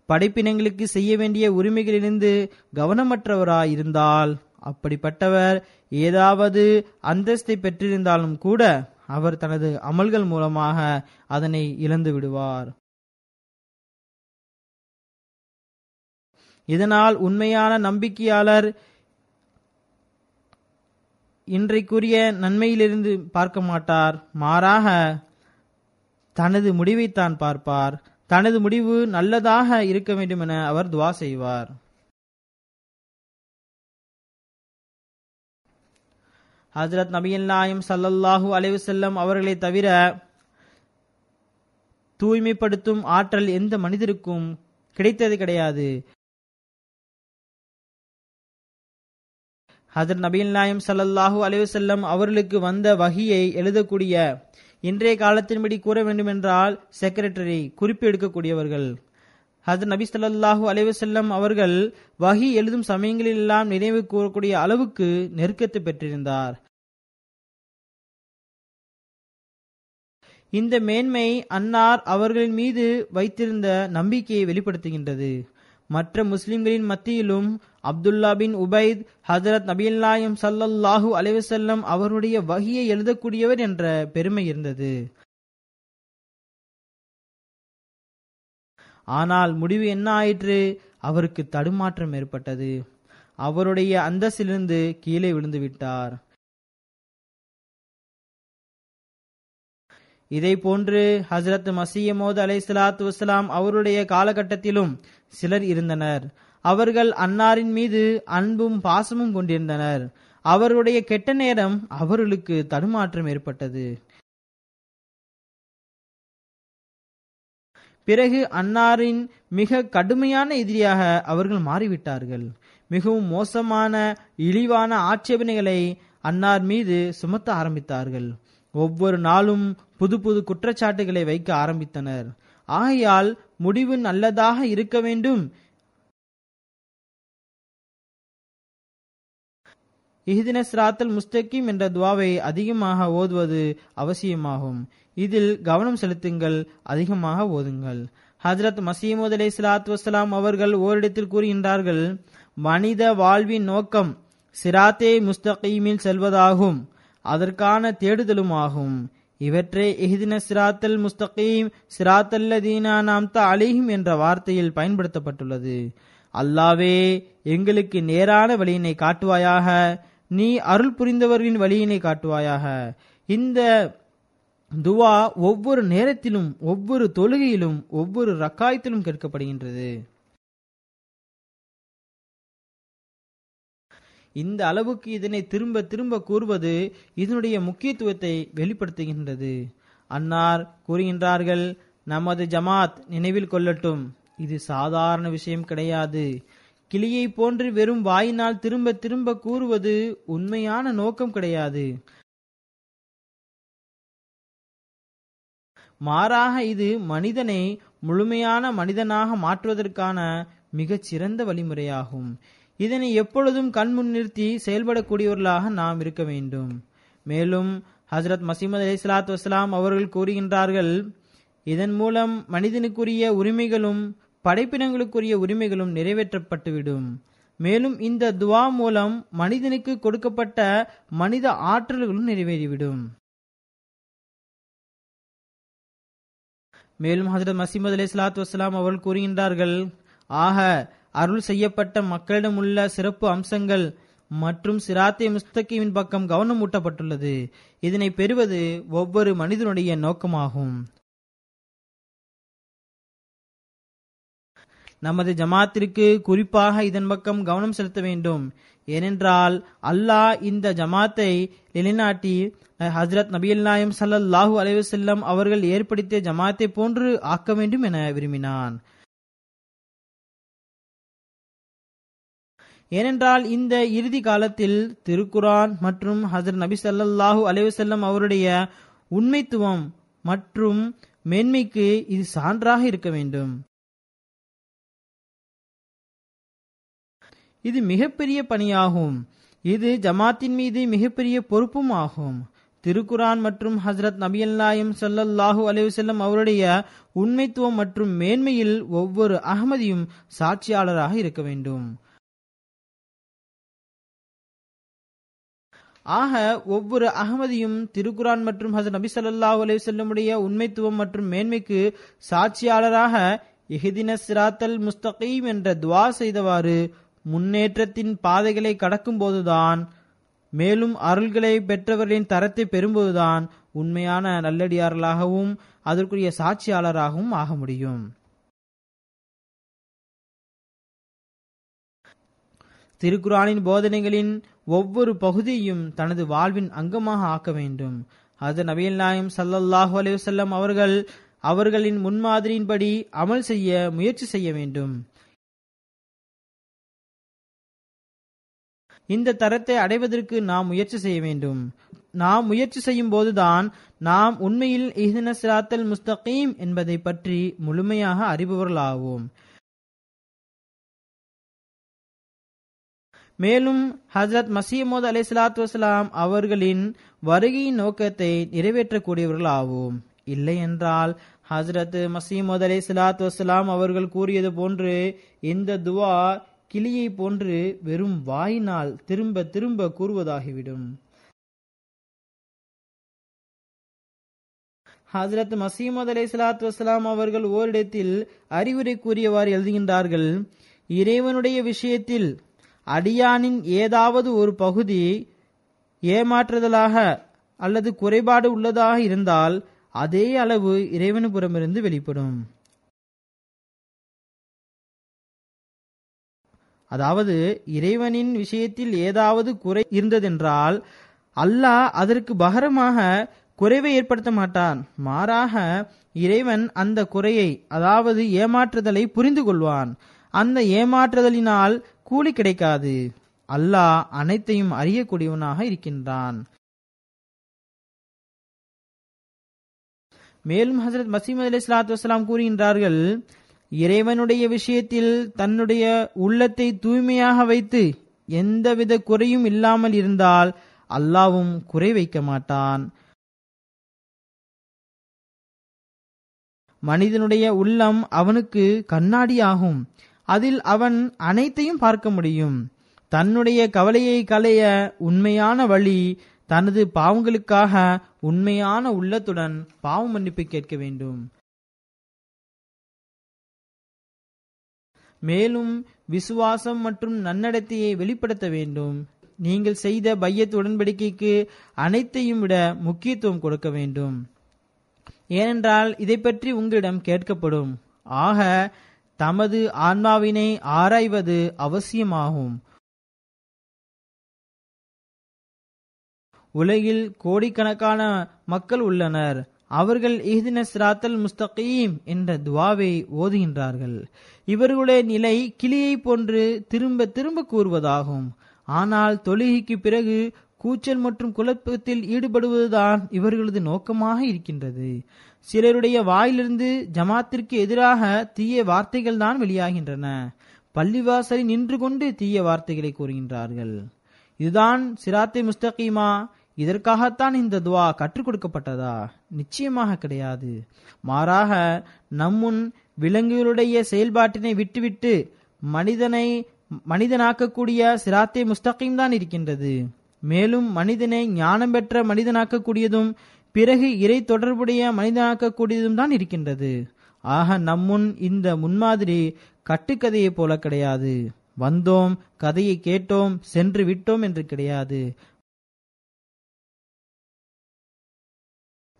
படைப்பினங்களுக்கு செய்ய வேண்டிய உரிமைகளிலிருந்து கவனமற்றவராயிருந்தால் அப்படிப்பட்டவர் ஏதாவது அந்தஸ்தை பெற்றிருந்தாலும் கூட அவர் தனது அமல்கள் மூலமாக அதனை இழந்து விடுவார். இதனால் உண்மையான நம்பிக்கையாளர் இன்றைக்குரிய நன்மையிலிருந்து பார்க்க மாட்டார். மாறாக தனது முடிவைத்தான் பார்ப்பார். தனது முடிவு நல்லதாக இருக்க வேண்டும் என அவர் துவா செய்வார். ஹஜ்ரத் நபிகள் நாயகம் ஸல்லல்லாஹு அலைஹி வஸல்லம் அவர்களை தவிர தூய்மைப்படுத்தும் ஆற்றல் எந்த மனிதருக்கும் கிடைத்தது கிடையாது. ஹஜ்ரத் நபிகள் நாயகம் ஸல்லல்லாஹு அலைஹி வஸல்லம் அவர்களுக்கு வந்த வஹியை எழுதக்கூடிய, இன்றைய காலத்தின்படி கூற வேண்டுமென்றால் செக்ரட்டரி, குறிப்பு எடுக்கக்கூடியவர்கள். ஹஜ்ரத் நபி ஸல்லல்லாஹு அலைஹி வஸல்லம் அவர்கள் வஹி எழுதும் சமயங்களில் எல்லாம் நினைவு கூறக்கூடிய அளவுக்கு நெருக்கத்தை பெற்றிருந்தார். இந்த மேன்மை அன்னார் அவர்களின் மீது வைத்திருந்த நம்பிக்கையை வெளிப்படுத்துகின்றது. மற்ற முஸ்லிம்களின் மத்தியிலும் அப்துல்லா பின் உபைத் ஹஜ்ரத் நபிகள் நாயகம் ஸல்லல்லாஹு அலைஹி வஸல்லம் அவருடைய வஹியை எழுதக்கூடியவர் என்ற பெருமை இருந்தது. ஆனால் முடிவு என்ன ஆயிற்று? அவருக்கு தடுமாற்றம் ஏற்பட்டது. அவருடைய அந்தஸ்திலிருந்து கீழே விழுந்து விட்டார். இதை போன்று ஹஜ்ரத் மஸீஹ் மவ்ஊத் அலைஹிஸ்ஸலாத்து வஸ்ஸலாம் அவருடைய காலகட்டத்திலும் சிலர் இருந்தனர். அவர்கள் அன்னாரின் மீது அன்பும் பாசமும் கொண்டிருந்தனர். அவருடைய கெட்ட நேரம் அவர்களுக்கு தடுமாற்றம் ஏற்பட்டது. பிறகு அன்னாரின் மிக கடுமையான எதிரியாக அவர்கள் மாறிவிட்டார்கள். மிகவும் மோசமான இழிவான ஆட்சேபனைகளை அன்னார் மீது சுமத்த ஆரம்பித்தார்கள். ஒவ்வொரு நாளும் புது புது குற்றச்சாட்டுகளை வைக்க ஆரம்பித்தனர். ஆகையால் முடிவு நல்லதாக இருக்க வேண்டும். இஹ்தின ஸிராத்தல் முஸ்தகீம் என்ற துவாவை அதிகமாக ஓதுவது அவசியமாகும். இதில் கவனம் செலுத்துங்கள், அதிகமாக ஓதுங்கள். ஹஜ்ரத் மஸீஹ் மவ்ஊத் அலைஹிஸ்ஸலாத்து வஸ்ஸலாம் அவர்கள் ஓரிடத்தில் கூறுகின்றார்கள், மனித வாழ்வின் நோக்கம் சிராத்தே முஸ்தகீமில் செல்வதாகும், அதற்கான தேடுதலுமாகும். இவற்றை இஹ்தின ஸிராத்தல் முஸ்தகீம் ஸிராத்தல்லதீன அன்அம்த அலைஹிம் என்ற வார்த்தையில் பயன்படுத்தப்பட்டுள்ளது. அல்லாவே, எங்களுக்கு நேரான வழியினை காட்டுவாயாக, நீ அருள் புரிந்தவர்களின் வழியினை காட்டுவாயாக. இந்த துவா ஒவ்வொரு நேரத்திலும், ஒவ்வொரு தொழுகையிலும், ஒவ்வொரு ரக்காயத்திலும் கேட்கப்படுகின்றது. இந்த அளவுக்கு இதனை திரும்ப திரும்ப கூறுவது இதனுடைய முக்கியத்துவத்தை வெளிப்படுத்துகின்றது. அன்னார் கூறுகின்றார்கள், நமது ஜமாத் நினைவில் கொள்ளட்டும், இது சாதாரண விஷயம் கிடையாது. கிளியை போன்று வெறும் வாயினால் திரும்ப திரும்ப கூறுவது உண்மையான நோக்கம் கிடையாது. மாறாக இது மனிதனை முழுமையான மனிதனாக மாற்றுவதற்கான மிகச் சிறந்த வழிமுறையாகும். இதனை எப்பொழுதும் கண்முன் நிறுத்தி செயல்படக்கூடியவர்களாக நாம் இருக்க வேண்டும். மேலும் ஹஜ்ரத் மஸீஹ் மவ்ஊத் அலைஹிஸ்ஸலாத்து வஸ்ஸலாம் அவர்கள் கூறுகின்றார்கள், இதன் மூலம் மனிதனுக்குரிய உரிமைகளும் படைப்பினங்களுக்குரிய உரிமைகளும் நிறைவேற்றப்பட்டுவிடும். மேலும் இந்த துவா மூலம் மனிதனுக்கு கொடுக்கப்பட்ட மனித ஆற்றல்களும் நிறைவேறிவிடும். மேலும் ஹஜ்ரத் மஸீஹ் மவ்ஊத் அலைஹிஸ்ஸலாத்து வஸ்ஸலாம் அவர்கள் கூறுகின்றார்கள், ஆக அருள் செய்யப்பட்ட மக்களிடம் உள்ள சிறப்பு அம்சங்கள் மற்றும் சிராத்தே முஸ்தகீமின் பக்கம் கவனம் ஊட்டப்பட்டுள்ளது. இதனை பெறுவது ஒவ்வொரு மனிதனுடைய நோக்கமாகும். நமது ஜமாத்திற்கு குறிப்பாக இதன் பக்கம் கவனம் செலுத்த வேண்டும். ஏனென்றால் அல்லாஹ் இந்த ஜமாத்தை நிலைநாட்டி ஹஜ்ரத் நபிகள் நாயகம் ஸல்லல்லாஹு அலைஹி வஸல்லம் அவர்கள் ஏற்படுத்திய ஜமாத்தை போன்று ஆக்க வேண்டும் என விரும்பினான். ஏனென்றால் இந்த இறுதி காலத்தில் திருக்குரான் மற்றும் ஹஜ்ரத் நபி ஸல்லல்லாஹு அலைஹி வஸல்லம் அவருடைய உண்மைத்துவம் மற்றும் மேன்மைக்கு இது சான்றாக இருக்க வேண்டும். இது மிகப்பெரிய பணியாகும். இது ஜமாத்தின் மீது மிகப்பெரிய பொறுப்பும் ஆகும். திருக்குரான் மற்றும் ஹஜ்ரத் நபிகள் நாயகம் ஸல்லல்லாஹு அலைஹி வஸல்லம் அவருடைய உண்மைத்துவம் மற்றும் மேன்மையில் ஒவ்வொரு அஹ்மதியும் சாட்சியாளராக இருக்க வேண்டும். ஆக ஒவ்வொரு அஹ்மதியும் திருக்குரான் மற்றும் ஹஜ்ரத் நபி ஸல்லல்லாஹு அலைஹி வஸல்லம் உடைய உண்மைத்துவம் மற்றும் மேன்மைக்கு சாட்சியாளராக இஹ்தின ஸிராத்தல் முஸ்தகீம் என்ற துவா செய்தவாறு முன்னேற்றத்தின் பாதைகளை கடக்கும் போதுதான், மேலும் அருள்களை பெற்றவர்களின் தரத்தை பெறும்போதுதான் உண்மையான நல்லடியார்களாகவும் அதற்குரிய சாட்சியாளராகவும் ஆக முடியும். திருக்குர்ஆனின் போதனைகளின் ஒவ்வொரு பகுதியையும் தனது வாழ்வின் அங்கமாக ஆக்க வேண்டும். ஹஜ்ரத் நபிகள் நாயகம் ஸல்லல்லாஹு அலைஹி வஸல்லம் அவர்களின் முன்மாதிரியின்படி அமல் செய்ய முயற்சி செய்ய வேண்டும். இந்த தரத்தை அடைவதற்கு நாம் முயற்சி செய்ய வேண்டும். நாம் முயற்சி செய்யும் போதுதான் நாம் உண்மையில் இஹ்தினஸ் ஸிராத்தல் முஸ்தகீம் என்பதை பற்றி முழுமையாக அறிபவர்களாவோம். மேலும் ஹஜ்ரத் மஸீஹ் மவ்ஊத் அலைஹிஸ்ஸலாத்து வஸ்ஸலாம் அவர்களின் வருகையின் நோக்கத்தை நிறைவேற்றக்கூடியவர்கள் ஆவோம். இல்லை என்றால் ஹஜ்ரத் மஸீஹ் மவ்ஊத் அலைஹிஸ்ஸலாத்து வஸ்ஸலாம் அவர்கள் கூறியது போன்று இந்த துவா கிளியை போன்று வெறும் வாயினால் திரும்ப திரும்ப கூறுவதாகிவிடும். ஹஜ்ரத் மஸீஹ் மவ்ஊத் அலைஹிஸ்ஸலாத்து வஸ்ஸலாம் அவர்கள் ஓரிடத்தில் அறிவுரை கூறியவாறு எழுதுகின்றார்கள், இறைவனுடைய விஷயத்தில் அடியானின் ஏதாவது ஒரு பகுதி ஏமாற்றுதலாக அல்லது குறைபாடு உள்ளதாக இருந்தால் அதே அளவு இறைவனுபுறமிருந்து வெளிப்படும். அதாவது இறைவனின் விஷயத்தில் ஏதாவது குறை இருந்ததென்றால் அல்லாஹ் அதற்கு பகரமாக குறைவை ஏற்படுத்த மாட்டான். மாறாக இறைவன் அந்த குறையை, அதாவது ஏமாற்றுதலை புரிந்து கொள்வான். அந்த ஏமாற்றுதலினால் கூலி கிடைக்காது. அல்லாஹ் அனைத்தையும் அறியக்கூடியவனாக இருக்கின்றான். மேலும் ஹஜ்ரத் மஸீஹ் மவ்ஊத் அலைஹிஸ்ஸலாத்து வஸ்ஸலாம் கூறுகின்றார்கள், இறைவனுடைய விஷயத்தில் தன்னுடைய உள்ளத்தை தூய்மையாக வைத்து எந்தவித குறையும் இல்லாமல் இருந்தால் அல்லாஹ்வும் குறை வைக்க மாட்டான். மனிதனுடைய உள்ளம் அவனுக்கு கண்ணாடியாகும். அதில் அவன் அனைத்தையும் பார்க்க முடியும். தன்னுடைய கவலையை களைய உண்மையான வழி தனது பாவங்களுக்காக உண்மையான உள்ளத்துடன் பாவ மன்னிப்பு கேட்க வேண்டும். மேலும் விசுவாசம் மற்றும் நன்னடத்தையை வெளிப்படுத்த வேண்டும். நீங்கள் செய்த பையத் உடன்படிக்கைக்கு அனைத்தையும் விட முக்கியத்துவம் கொடுக்க வேண்டும். ஏனென்றால் இதை பற்றி உங்களிடம் கேட்கப்படும். ஆக தமது ஆன்மாவினை ஆராய்வது அவசியமாகும். உலகில் கோடிக்கணக்கான மக்கள் உள்ளனர். அவர்கள் இஹ்தினஸ் ஸிராத்தல் முஸ்தகீம் என்ற துவாவை ஓதுகின்றார்கள். இவர்களுடைய நிலை கிளியை போன்று திரும்ப திரும்ப கூறுவதாகும். ஆனால் தொழுகைக்கு பிறகு கூச்சல் மற்றும் குழப்பத்தில் ஈடுபடுவதுதான் இவர்களது நோக்கமாக இருக்கின்றது. சிலருடைய வாயிலிருந்து ஜமாத்திற்கு எதிராக தீய வார்த்தைகள் தான் வெளியாகின்றன. பள்ளிவாசலில் நின்று கொண்டு தீய வார்த்தைகளை கூறுகின்றார்கள். இதுதான் சிராத்தே முஸ்தகீமா? இதற்காகத்தான் இந்த துவா கற்றுக் கொடுக்கப்பட்டதா? நிச்சயமாக கிடையாது. மாறாக நம்முன் விலங்குகளுடைய செயல்பாட்டினை விட்டுவிட்டு மனிதனாக்கக்கூடிய சிராத்தே முஸ்தகீம் தான் இருக்கின்றது. மேலும் மனிதனை ஞானம் பெற்ற மனிதனாக்கக்கூடியதும் பிறகு இறை தொடர்புடைய மனிதனாக்கக்கூடியதும் தான் இருக்கின்றது. ஆக நம்முன் இந்த முன்மாதிரி கட்டுக்கதையை போல கிடையாது. வந்தோம், கதையை கேட்டோம், சென்று விட்டோம் என்று கிடையாது.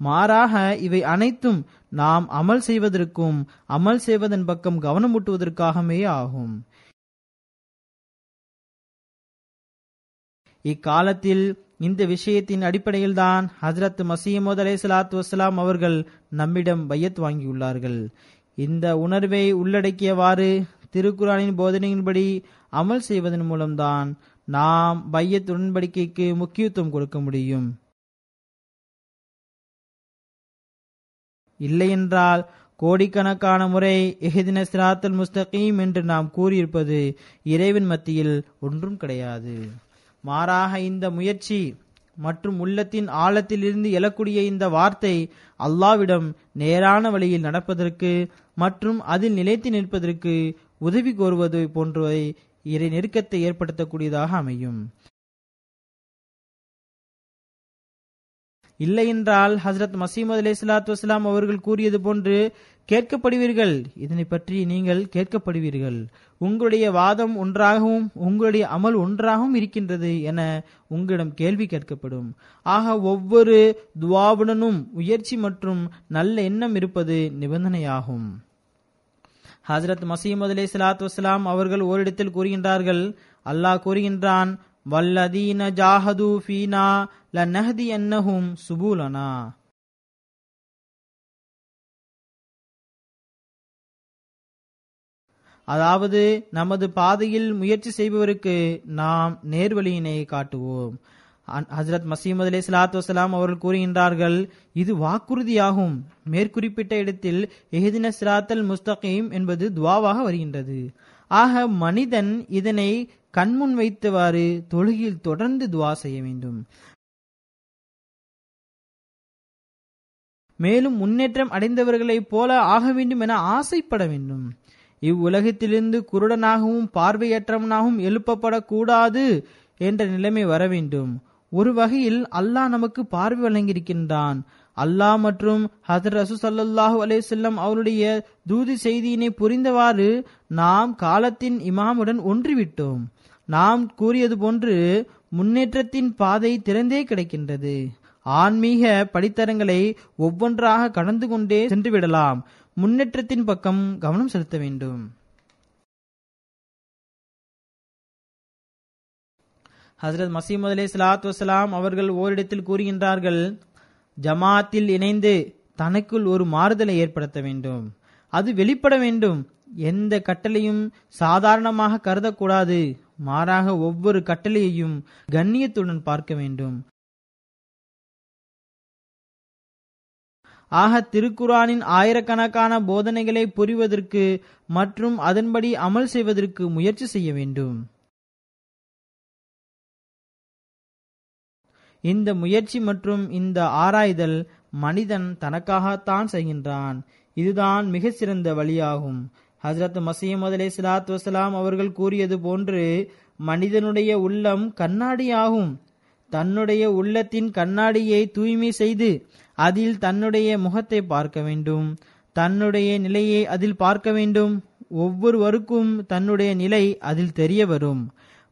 மாறாக இவை அனைத்தும் நாம் அமல் செய்வதற்கும் அமல் செய்வதன் பக்கம் கவனமூட்டுவதற்காகவே ஆகும். இக்காலத்தில் இந்த விஷயத்தின் அடிப்படையில் தான் ஹஜ்ரத் மஸீஹ் மவ்ஊத் அலைஹிஸ்ஸலாத்து வஸ்ஸலாம் அவர்கள் நம்மிடம் பையத் வாங்கியுள்ளார்கள். இந்த உணர்வை உள்ளடக்கியவாறு திருக்குர்ஆனின் போதனையின்படி அமல் செய்வதன் மூலம்தான் நாம் பையத் உடன்படிக்கைக்கு முக்கியத்துவம் கொடுக்க முடியும். இல்லையென்றால் கோடிக்கணக்கான முறை இஹ்தினஸ் ஸிராத்தல் முஸ்தகீம் என்று நாம் கூறியிருப்பது இறைவன் மத்தியில் ஒன்றும் கிடையாது. மாறாக இந்த முயற்சி மற்றும் உள்ளத்தின் ஆழத்திலிருந்து எழக்கூடிய இந்த வார்த்தை அல்லாஹ்விடம் நேரான வழியில் நடப்பதற்கு மற்றும் அதில் நிலைத்து நிற்பதற்கு உதவி கோருவது போன்றவை இறை நெருக்கத்தை ஏற்படுத்தக்கூடியதாக அமையும். இல்லையென்றால் ஹஜ்ரத் மஸீஹ் மவ்ஊத் அலைஹிஸ்ஸலாத்து வஸ்ஸலாம் அவர்கள் கூறியது போன்று கேட்கப்படுவீர்கள். இதனை பற்றி நீங்கள் கேட்கப்படுவீர்கள். உங்களுடைய வாதம் ஒன்றாகவும் உங்களுடைய அமல் ஒன்றாகவும் இருக்கின்றது என உங்களிடம் கேள்வி கேட்கப்படும். ஆக ஒவ்வொரு துவாவுடனும் முயற்சி மற்றும் நல்ல எண்ணம் இருப்பது நிபந்தனையாகும். ஹஜ்ரத் மஸீஹ் மவ்ஊத் அலைஹிஸ்ஸலாத்து வஸ்ஸலாம் அவர்கள் ஓரிடத்தில் கூறுகின்றார்கள், அல்லாஹ் கூறுகின்றான், வல்லதீன ஜாஹது ஃபீனா லநஹ்தியன்னஹும் சுபுலனா. அதாவது நமது பாதையில் முயற்சி செய்பவருக்கு நாம் நேர்வழியினை காட்டுவோம். ஹஜ்ரத் மசீமது அலைஹிஸ்ஸலாத்து வஸ்ஸலாம் அவர்கள் கூறுகின்றார்கள், இது வாக்குறுதியாகும். மேற்குறிப்பிட்ட இடத்தில் இஹ்தின ஸிராத்தல் முஸ்தகீம் என்பது துவாவாக வருகின்றது. ஆக மனிதன் இதனை கண்முன் வைத்தவாறு தொழுகையில் தொடர்ந்து துவா செய்ய வேண்டும். மேலும் முன்னேற்றம் அடைந்தவர்களைப் போல ஆக வேண்டும் என ஆசைப்பட வேண்டும். இவ்வுலகத்திலிருந்து குருடனாகவும் பார்வையற்றவனாகவும் எழுப்பப்படக்கூடாது என்ற நிலைமை வர வேண்டும். ஒரு வகையில் அல்லாஹ் நமக்கு பார்வை வழங்கியிருக்கின்றான். அல்லாஹ் மற்றும் ஹஜ்ரத் ரசூல் ஸல்லல்லாஹு அலைஹி வஸல்லம் அவருடைய தூது செய்தியினை புரிந்தவாறு நாம் காலத்தின் இமாமுடன் ஒன்றிவிட்டோம். நாம் கூறியது போன்று முன்னேற்றத்தின் பாதை திறந்தே கிடைக்கின்றது. ஆன்மீக படித்தரங்களை ஒவ்வொன்றாக கடந்து கொண்டே சென்று விடலாம். முன்னேற்றத்தின் பக்கம் கவனம் செலுத்த வேண்டும். ஹஜ்ரத் மசீமது அலைஹிஸ்ஸலாத்து வஸ்ஸலாம் அவர்கள் ஓரிடத்தில் கூறுகின்றார்கள், ஜமாத்தில் இணைந்து தனக்குள் ஒரு மாறுதலை ஏற்படுத்த வேண்டும். அது வெளிப்பட வேண்டும். எந்த கட்டளையும் சாதாரணமாக கருதக்கூடாது. மாறாக ஒவ்வொரு கட்டளையையும் கண்ணியத்துடன் பார்க்க வேண்டும். ஆக திருக்குர்ஆனின் ஆயிரக்கணக்கான போதனைகளை புரிவதற்கு மற்றும் அதன்படி அமல் செய்வதற்கு முயற்சி செய்ய வேண்டும். இந்த முயற்சி மற்றும் இந்த ஆராய்தல் மனிதன் தனக்காகத்தான் செய்கின்றான். இதுதான் மிக சிறந்த வழியாகும். ஹஜ்ரத் மசீமது அலைஹிஸ்ஸலாத்து வஸ்ஸலாம் அவர்கள் கூறியது போன்று மனிதனுடைய உள்ளம் கண்ணாடியாகும். தன்னுடைய உள்ளத்தின் கண்ணாடியை தூய்மை செய்து அதில் தன்னுடைய முகத்தை பார்க்க வேண்டும். தன்னுடைய நிலையை அதில் பார்க்க வேண்டும். ஒவ்வொருவருக்கும் தன்னுடைய நிலை அதில் தெரிய வரும்.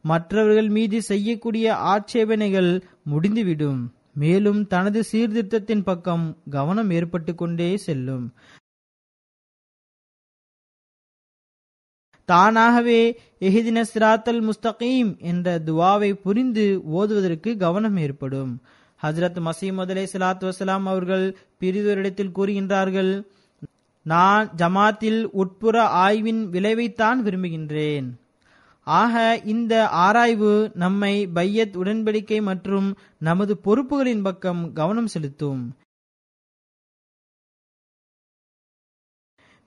மற்றவர்கள் மீது செய்யக்கூடிய ஆட்சேபனைகள் முடிந்துவிடும். மேலும் தனது சீர்திருத்தத்தின் பக்கம் கவனம் ஏற்பட்டு கொண்டே செல்லும். தானாகவே இஹ்தின ஸிராத்தல் முஸ்தகீம் என்ற துவாவை புரிந்து ஓதுவதற்கு கவனம் ஏற்படும். ஹஜ்ரத் மசீமது அலைஹிஸ்ஸலாத்து வஸ்ஸலாம் அவர்கள் பிரிதொரிடத்தில் கூறுகின்றார்கள், நான் ஜமாத்தில் உட்புற ஆய்வின் விளைவைத்தான் விரும்புகின்றேன். ஆக இந்த ஆராய்வு நம்மை பையத் உடன்படிக்கை மற்றும் நமது பொறுப்புகளின் பக்கம் கவனம் செலுத்தும்.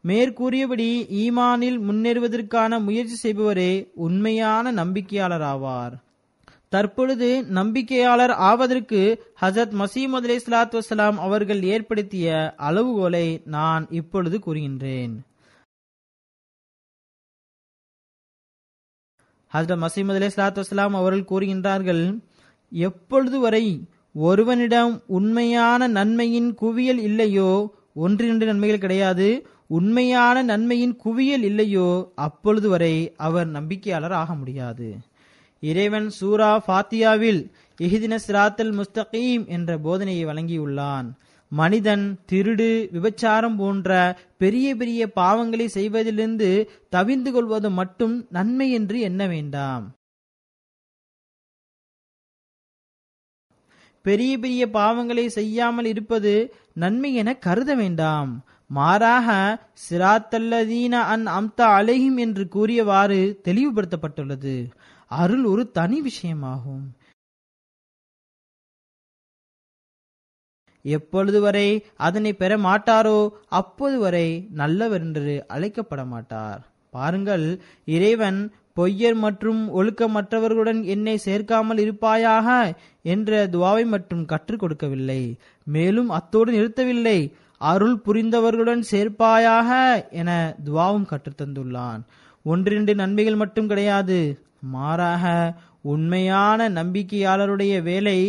மேற்கூறியபடி ஈமானில் முன்னேறுவதற்கான முயற்சி செய்பவரே உண்மையான நம்பிக்கையாளர் ஆவார். தற்பொழுது நம்பிக்கையாளர் ஆவதற்கு ஹஜ்ரத் மசீமது அலைஹிஸ்ஸலாத்து வஸ்ஸலாம் அவர்கள் ஏற்படுத்திய அளவுகோலை நான் இப்பொழுது கூறுகின்றேன். ஹஜ்ரத் மசீமது அலைஹிஸ்ஸலாத்து வஸ்ஸலாம் அவர்கள் கூறுகின்றார்கள், எப்பொழுது வரை ஒருவனிடம் உண்மையான நன்மையின் குவியல் இல்லையோ, ஒன்றிரண்டு நன்மைகள் கிடையாது, உண்மையான நன்மையின் குவியல் இல்லையோ அப்பொழுது வரை அவர் நம்பிக்கையாளர் ஆக முடியாது. இறைவன் சூரா ஃபாத்தியாவில் இஹ்தின ஸிராத்தல் முஸ்தகீம் என்ற போதனையை வழங்கியுள்ளான். மனிதன் திருடு, விபச்சாரம் போன்ற பெரிய பெரிய பாவங்களை செய்வதிலிருந்து தவிர்ந்து கொள்வது மட்டும் நன்மை என்று எண்ண வேண்டாம். பெரிய பெரிய பாவங்களை செய்யாமல் இருப்பது நன்மை என கருத வேண்டாம். மாறாக சிராத்தல்லதீன அன்அம்த அலைஹிம் என்று கூறியவாறு தெளிவுபடுத்தப்பட்டுள்ளது. அருள் ஒரு தனி விஷயமாகும். எப்பொழுது வரை அதனை பெற மாட்டாரோ அப்போது வரை நல்லவர் என்று அழைக்கப்பட மாட்டார். பாருங்கள், இறைவன் பொய்யர் மற்றும் ஒழுக்கமற்றவர்களுடன் என்னை சேர்க்காமல் இருப்பாயாக என்ற துவாவை மட்டும் கற்றுக் கொடுக்கவில்லை. மேலும் அத்தோடு நிறுத்தவில்லை, அருள் புரிந்தவர்களுடன் சேர்ப்பாயாக என துவாவும் கற்றுத்தந்துள்ளான். ஒன்றிரண்டு நன்மைகள் மட்டும் கிடையாது, மாறாக உண்மையான நம்பிக்கையாளருடைய வேலை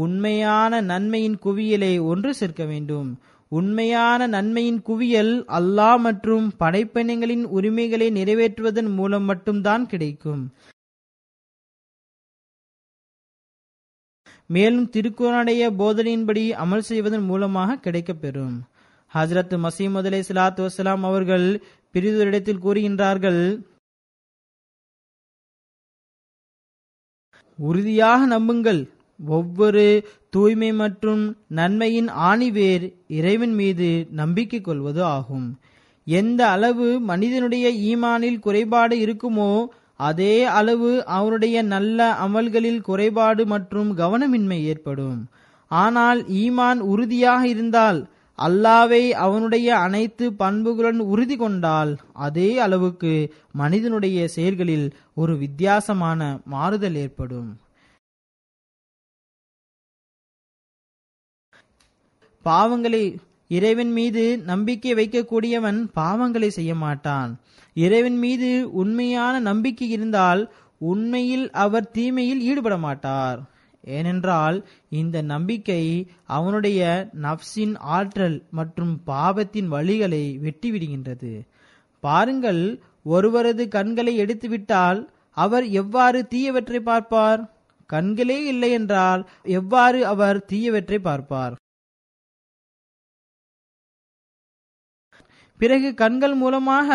உண்மையான நன்மையின் குவியலை ஒன்று சேர்க்க வேண்டும். உண்மையான நன்மையின் குவியல் அல்லாஹ் மற்றும் படைப்பினங்களின் உரிமைகளை நிறைவேற்றுவதன் மூலம் மட்டும்தான் கிடைக்கும். மேலும் திருக்குர்ஆனுடைய போதனையின்படி அமல் செய்வதன் மூலமாக கிடைக்கப்பெறும். ஹஜ்ரத் மசீமது அலைஹிஸ்ஸலாத்து வஸ்ஸலாம் அவர்கள் பிரிதொரிடத்தில் கூறுகின்றார்கள், உறுதியாக நம்புங்கள், ஒவ்வொரு தூய்மை மற்றும் நன்மையின் ஆணிவேர் இறைவன் மீது நம்பிக்கை கொள்வது ஆகும். எந்த அளவு மனிதனுடைய ஈமானில் குறைபாடு இருக்குமோ அதே அளவு அவனுடைய நல்ல அமல்களில் குறைபாடு மற்றும் கவனமின்மை ஏற்படும். ஆனால் ஈமான் உறுதியாக இருந்தால், அல்லாவை அவனுடைய அனைத்து பண்புகளுடன் உறுதி கொண்டால், அதே அளவுக்கு மனிதனுடைய செயல்களில் ஒரு வித்தியாசமான மாறுதல் ஏற்படும். பாவங்களை இறைவன் மீது நம்பிக்கை வைக்கக்கூடியவன் பாவங்களை செய்ய மாட்டான். இறைவன் மீது உண்மையான நம்பிக்கை இருந்தால் உண்மையில் அவர் தீமையில் ஈடுபட மாட்டார். ஏனென்றால் இந்த நம்பிக்கை அவனுடைய நப்சின் ஆற்றல் மற்றும் பாவத்தின் வழிகளை வெட்டிவிடுகின்றது. பாருங்கள், ஒருவரது கண்களை எடுத்துவிட்டால் அவர் எவ்வாறு தீயவற்றை பார்ப்பார்? கண்களே இல்லை என்றால் எவ்வாறு அவர் தீயவற்றை பார்ப்பார்? பிறகு கண்கள் மூலமாக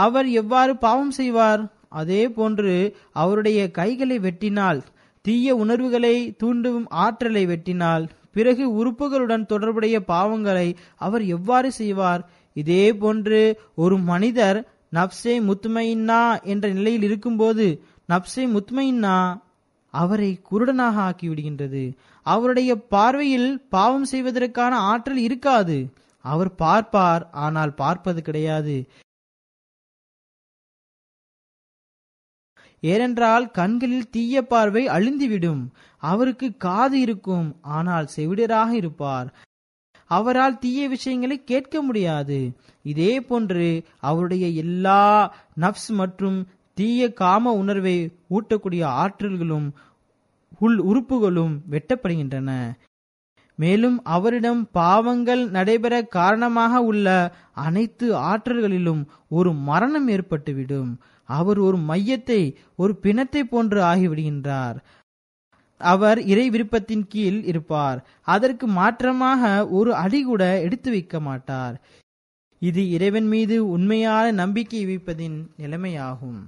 அவர் எவ்வாறு பாவம் செய்வார்? அதே போன்று அவருடைய கைகளை வெட்டினால், தீய உணர்வுகளை தூண்டும் ஆற்றலை வெட்டினால், பிறகு உறுப்புகளுடன் தொடர்புடைய பாவங்களை அவர் எவ்வாறு செய்வார்? இதே போன்று ஒரு மனிதர் நப்சே முத்மையின்னா என்ற நிலையில் இருக்கும்போது நப்சே முத்மையின்னா அவரை குருடனாக ஆக்கிவிடுகின்றது. அவருடைய பார்வையில் பாவம் செய்வதற்கான ஆற்றல் இருக்காது. அவர் பார்ப்பார், ஆனால் பார்ப்பது கிடையாது. ஏனென்றால் கண்களில் தீய பார்வை அழிந்துவிடும். அவருக்கு காது இருக்கும், ஆனால் செவிடராக இருப்பார். அவரால் தீய விஷயங்களை கேட்க முடியாது. இதே போன்று அவருடைய எல்லா நப்ஸ் மற்றும் தீய காம உணர்வை ஊட்டக்கூடிய ஆற்றல்களும் உள் உறுப்புகளும் வெட்டப்படுகின்றன. மேலும் அவரிடம் பாவங்கள் நடைபெற காரணமாக உள்ள அனைத்து ஆற்றல்களிலும் ஒரு மரணம் ஏற்பட்டுவிடும். அவர் ஒரு மையத்தை, ஒரு பிணத்தை போன்று ஆகிவிடுகின்றார். அவர் இறை விருப்பத்தின் கீழ் இருப்பார். அதற்கு மாற்றமாக ஒரு அடி கூட எடுத்து வைக்க மாட்டார். இது இறைவன் மீது உண்மையான நம்பிக்கை வைப்பதின் நிலைமையாகும்.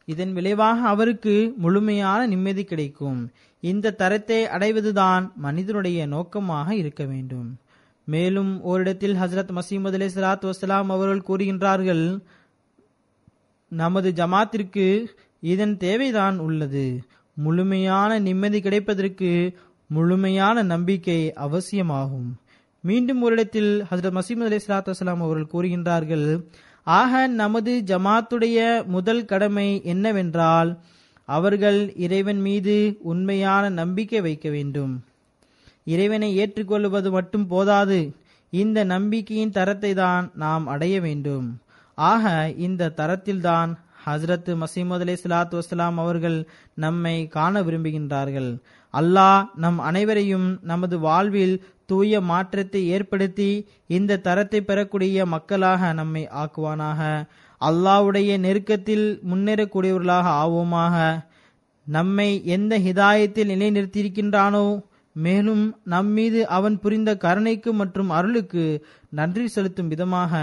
இதன் விளைவாக அவருக்கு முழுமையான நிம்மதி கிடைக்கும். இந்த தரத்தை அடைவதுதான் மனிதனுடைய நோக்கமாக இருக்க வேண்டும். மேலும் ஓரிடத்தில் ஹசரத் மசீமது அலைஹிஸ்ஸலாத்து வஸ்ஸலாம் அவர்கள் கூறுகின்றார்கள், நமது ஜமாத்திற்கு இதன் தேவைதான் உள்ளது. முழுமையான நிம்மதி கிடைப்பதற்கு முழுமையான நம்பிக்கை அவசியமாகும். மீண்டும் ஒரு இடத்தில் ஹஜ்ரத் மசீமது அலைஹிஸ்ஸலாத்து வஸ்ஸலாம் அவர்கள் கூறுகின்றார்கள், ஆக நமது ஜமாத்துடைய முதல் கடமை என்னவென்றால் அவர்கள் இறைவன் மீது உண்மையான நம்பிக்கை வைக்க வேண்டும். இறைவனை ஏற்றுக்கொள்வது மட்டும் போதாது, இந்த நம்பிக்கையின் தரத்தை தான் நாம் அடைய வேண்டும். ஆக இந்த தரத்தில்தான் ஹஜ்ரத் மசீமது அலைஹிஸ்ஸலாத்து வஸ்ஸலாம் அவர்கள் நம்மை காண விரும்புகின்றார்கள். அல்லாஹ் நம் அனைவரையும் நமது வாழ்வில் தூய மாற்றத்தை ஏற்படுத்தி இந்த தரத்தை பெறக்கூடிய மக்களாக நம்மை ஆக்குவானாக. அல்லாஹ்வுடைய நெருக்கத்தில் முன்னேறக்கூடியவர்களாக ஆவோமாக. நம்மை எந்த ஹிதாயத்தில் நிலைநிறுத்தியிருக்கின்றானோ, மேலும் நம்மீது அவன் புரிந்த கருணைக்கு மற்றும் அருளுக்கு நன்றி செலுத்தும் விதமாக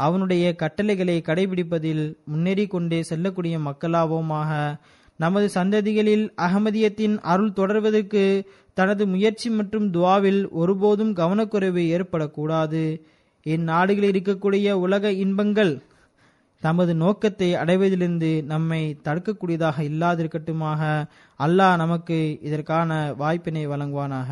அவனுடைய கட்டளைகளை கடைபிடிப்பதில் முன்னேறி கொண்டே செல்லக்கூடிய மக்களாவோமாக. நமது சந்ததிகளில் அகமதியத்தின் அருள் தொடர்வதற்கு தனது முயற்சி மற்றும் துவாவில் ஒருபோதும் கவனக்குறைவு ஏற்படக்கூடாது. இந்நாடுகளில் இருக்கக்கூடிய உலக இன்பங்கள் தமது நோக்கத்தை அடைவதிலிருந்து நம்மை தடுக்கக்கூடியதாக இல்லாதிருக்கட்டுமாக. அல்லாஹ் நமக்கு இதற்கான வாய்ப்பினை வழங்குவானாக.